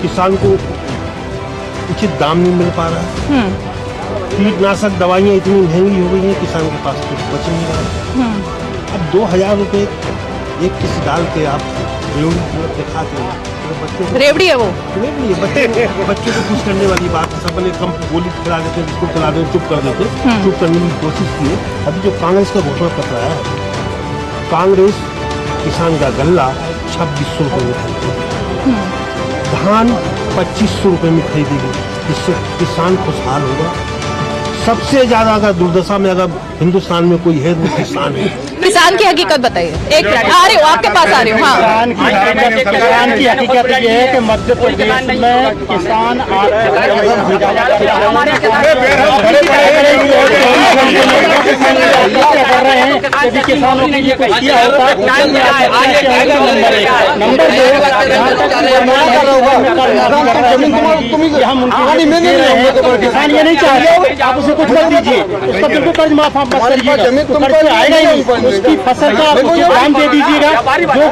किसान को उचित दाम नहीं मिल पा रहा है, कीटनाशक दवाइयाँ इतनी महंगी हो गई हैं, किसान के पास कुछ बच नहीं रहा है। अब 2000 रुपए एक किसी डाल के आप दिखाते हैं, रेवड़ी है वो, रेवड़ी है। बच्चों को खुश करने वाली बात है, सबने कम गोली खिला देते, बिस्कुट खिला देते, चुप कर देते, चुप करने की कोशिश की है। अभी जो कांग्रेस का घोषणा पत्र आया है, कांग्रेस किसान का गल्ला 2600 रुपये में खरीदेगी, धान 2500 रुपये में खरीदेगी, इससे किसान खुशहाल होगा। सबसे ज्यादा अगर दुर्दशा में अगर हिंदुस्तान में कोई है तो किसान है। किसान की हकीकत बताइए। एक मिनट, आ रही हो, आपके पास आ रही हूँ। किसान की हकीकत ये है कि मध्य प्रदेश में किसान कर रहे हैं, यदि किसानों के लिए कुछ किया होता नंबर 2 किसान ये नहीं चाह रहे, आप उसे कुछ कर दीजिए, उसका बिल्कुल कर्ज माफ आप कर्ज आएगा ही नहीं, उसकी फसल का दाम दे दीजिएगा। जो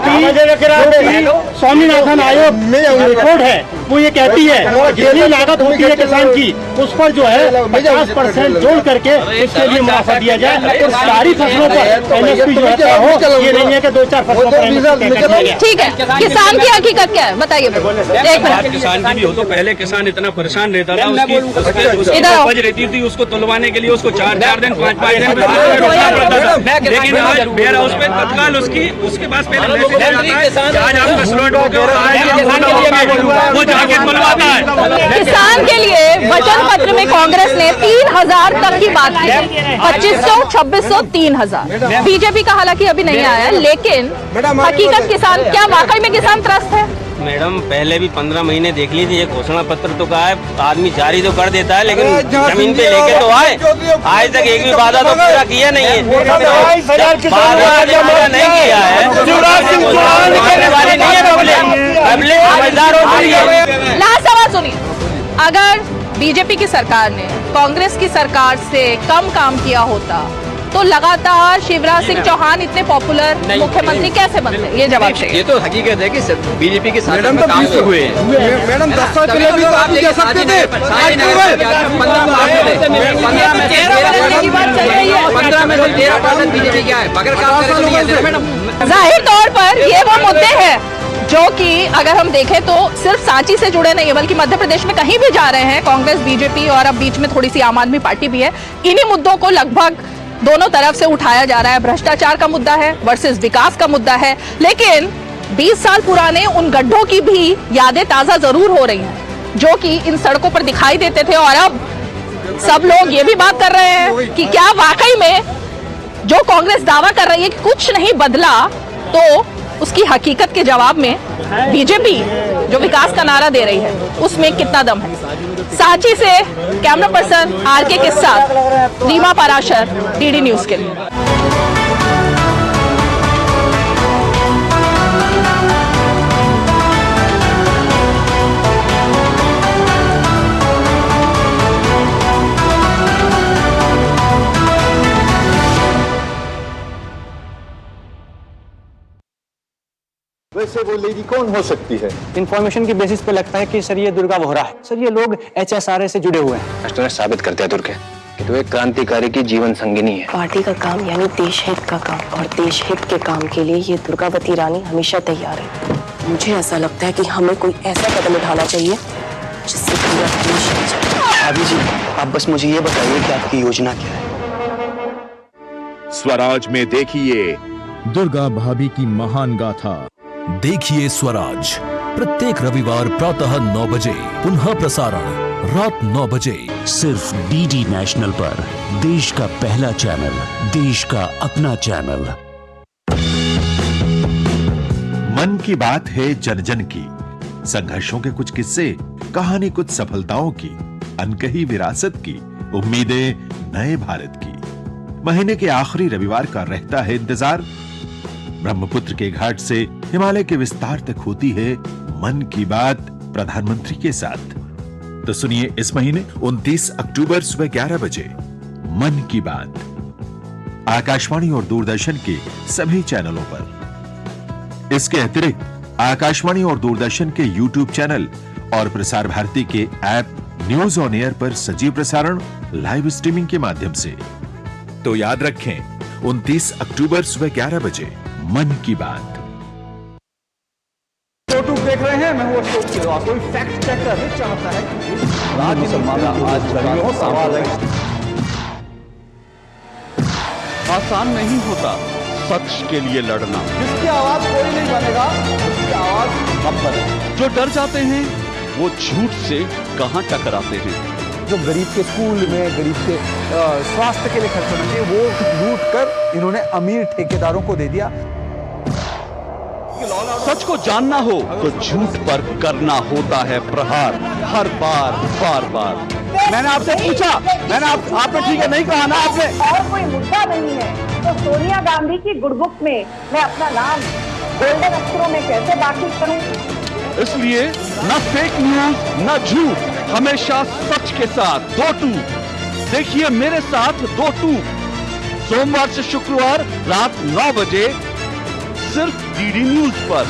कि स्वामीनाथन आयोग में रिपोर्ट है वो ये कहती है जितनी लागत होती है किसान की, उस पर जो है 50% जोड़ करके उसके लिए मुआवजा दिया जाए, और सारी फसलों पर MSP जो है हो, ये नहीं है कि 2-4 फसलों पर। ठीक है, किसान की हकीकत क्या है बताइए। एक मिनट, किसान की भी हो तो पहले किसान इतना परेशान रहता था, उसकी उपज रहती थी, उसको तुलवाने के लिए उसको 4-4 दिन 5-5 दिन लेकिन आज वेयर हाउस पे तत्काल उसके पास पहले मैसेज आता है, आज आपका स्लॉट हो गया, वो जाके तुलवाता है। किसान के लिए वचन पत्र में कांग्रेस ने 3000 तक की बात की, 2500, 2600, 3000। बीजेपी का हालांकि अभी नहीं आया, लेकिन हकीकत किसान, क्या वाकई में किसान त्रस्त है? मैडम, पहले भी 15 महीने देख लीजिए, ये घोषणा पत्र तो कहा है, आदमी जारी तो कर देता है, लेकिन जमीन पे लेके तो आए, आज तक एक भी वादा तो पूरा किया नहीं है, नहीं किया है, वाले नहीं है, समझदार हो रही है। लास्ट सवाल सुनिए, अगर बीजेपी की सरकार ने कांग्रेस की सरकार से कम काम किया होता तो लगातार शिवराज सिंह चौहान इतने पॉपुलर मुख्यमंत्री कैसे बनते? ये जवाब चाहिए। ये तो हकीकत है कि बीजेपी के साथ में काम तो हुए हैं। मैडम 10 साल पहले भी आप कह सकते थे, 15 में से 13% बीजेपी क्या है, बगैर काम करे। जाहिर तौर पर ये वो मुद्दे हैं जो कि अगर हम देखें तो सिर्फ सांची से जुड़े नहीं है, बल्कि मध्य प्रदेश में कहीं भी जा रहे हैं, कांग्रेस, बीजेपी और अब बीच में थोड़ी सी आम आदमी पार्टी भी है। इन्हीं मुद्दों को लगभग दोनों तरफ से उठाया जा रहा है। भ्रष्टाचार का मुद्दा है वर्सेस विकास का मुद्दा है, लेकिन 20 साल पुराने उन गड्ढों की भी यादें ताजा जरूर हो रही हैं जो कि इन सड़कों पर दिखाई देते थे, और अब सब लोग ये भी बात कर रहे हैं कि क्या वाकई में जो कांग्रेस दावा कर रही है कि कुछ नहीं बदला, तो उसकी हकीकत के जवाब में बीजेपी जो विकास का नारा दे रही है उसमें कितना दम है। सांची से कैमरा पर्सन आरके के साथ रीमा पराशर, डीडी न्यूज के लिए। वैसे वो लेडी कौन हो सकती है? इन्फॉर्मेशन की बेसिस पे लगता है कि सर ये दुर्गा वोहरा है। सर ये लोग HSRA से जुड़े हुए हैं। तूने साबित कर दिया दुर्गे कि तू एक क्रांतिकारी की जीवन संगिनी है। पार्टी का काम यानी देश हित का काम, और देश हित के काम के लिए ये दुर्गावती रानी हमेशा तैयार है। मुझे ऐसा लगता है कि हमें कोई ऐसा कदम उठाना चाहिए जिससे पूरा देश हिल जाए। भाभी जी, आप बस मुझे ये बताइए कि आपकी योजना क्या है। स्वराज में देखिए दुर्गा भाभी की महान गाथा। देखिए स्वराज प्रत्येक रविवार प्रातः 9 बजे, पुनः प्रसारण रात 9 बजे, सिर्फ डीडी नेशनल पर। देश का पहला चैनल, देश का अपना चैनल। मन की बात है जन जन की, संघर्षों के कुछ किस्से, कहानी कुछ सफलताओं की, अनकही विरासत की, उम्मीदें नए भारत की। महीने के आखिरी रविवार का रहता है इंतजार। ब्रह्मपुत्र के घाट से हिमालय के विस्तार तक होती है मन की बात प्रधानमंत्री के साथ। तो सुनिए इस महीने 29 अक्टूबर सुबह 11 बजे मन की बात, आकाशवाणी और दूरदर्शन के सभी चैनलों पर। इसके अतिरिक्त आकाशवाणी और दूरदर्शन के YouTube चैनल और प्रसार भारती के ऐप न्यूज ऑन एयर पर सजीव प्रसारण लाइव स्ट्रीमिंग के माध्यम से। तो याद रखें 29 अक्टूबर सुबह 11 बजे मन की बात। यूट्यूब देख रहे हैं, मैं हूं अशोक किरवा। कोई फैक्ट चेकर नहीं चाहता है कि राज्य मुसलमानों की आज गर्मियों सवाल है। आसान नहीं होता सच के लिए लड़ना। जिसकी आवाज कोई नहीं बनेगा उसकी आवाज हम बने। जो डर जाते हैं वो झूठ से कहां टकराते हैं। जो गरीब के स्कूल में, गरीब के स्वास्थ्य के लिए खर्च होना चाहिए, वो लूट कर इन्होंने अमीर ठेकेदारों को दे दिया। सच को जानना हो तो झूठ पर करना होता है प्रहार, हर बार बार बार। मैंने आपसे पूछा, आपने ठीक है नहीं कहा ना आपने। और कोई मुद्दा नहीं है तो सोनिया गांधी की गुडबुक में मैं अपना नाम गोल्डन अक्षरों में कैसे दाखिल करूं? इसलिए न फेक न्यूज न झूठ, हमेशा सच के साथ 2-2। देखिए मेरे साथ 2-2 सोमवार से शुक्रवार रात 9 बजे सिर्फ डीडी न्यूज पर।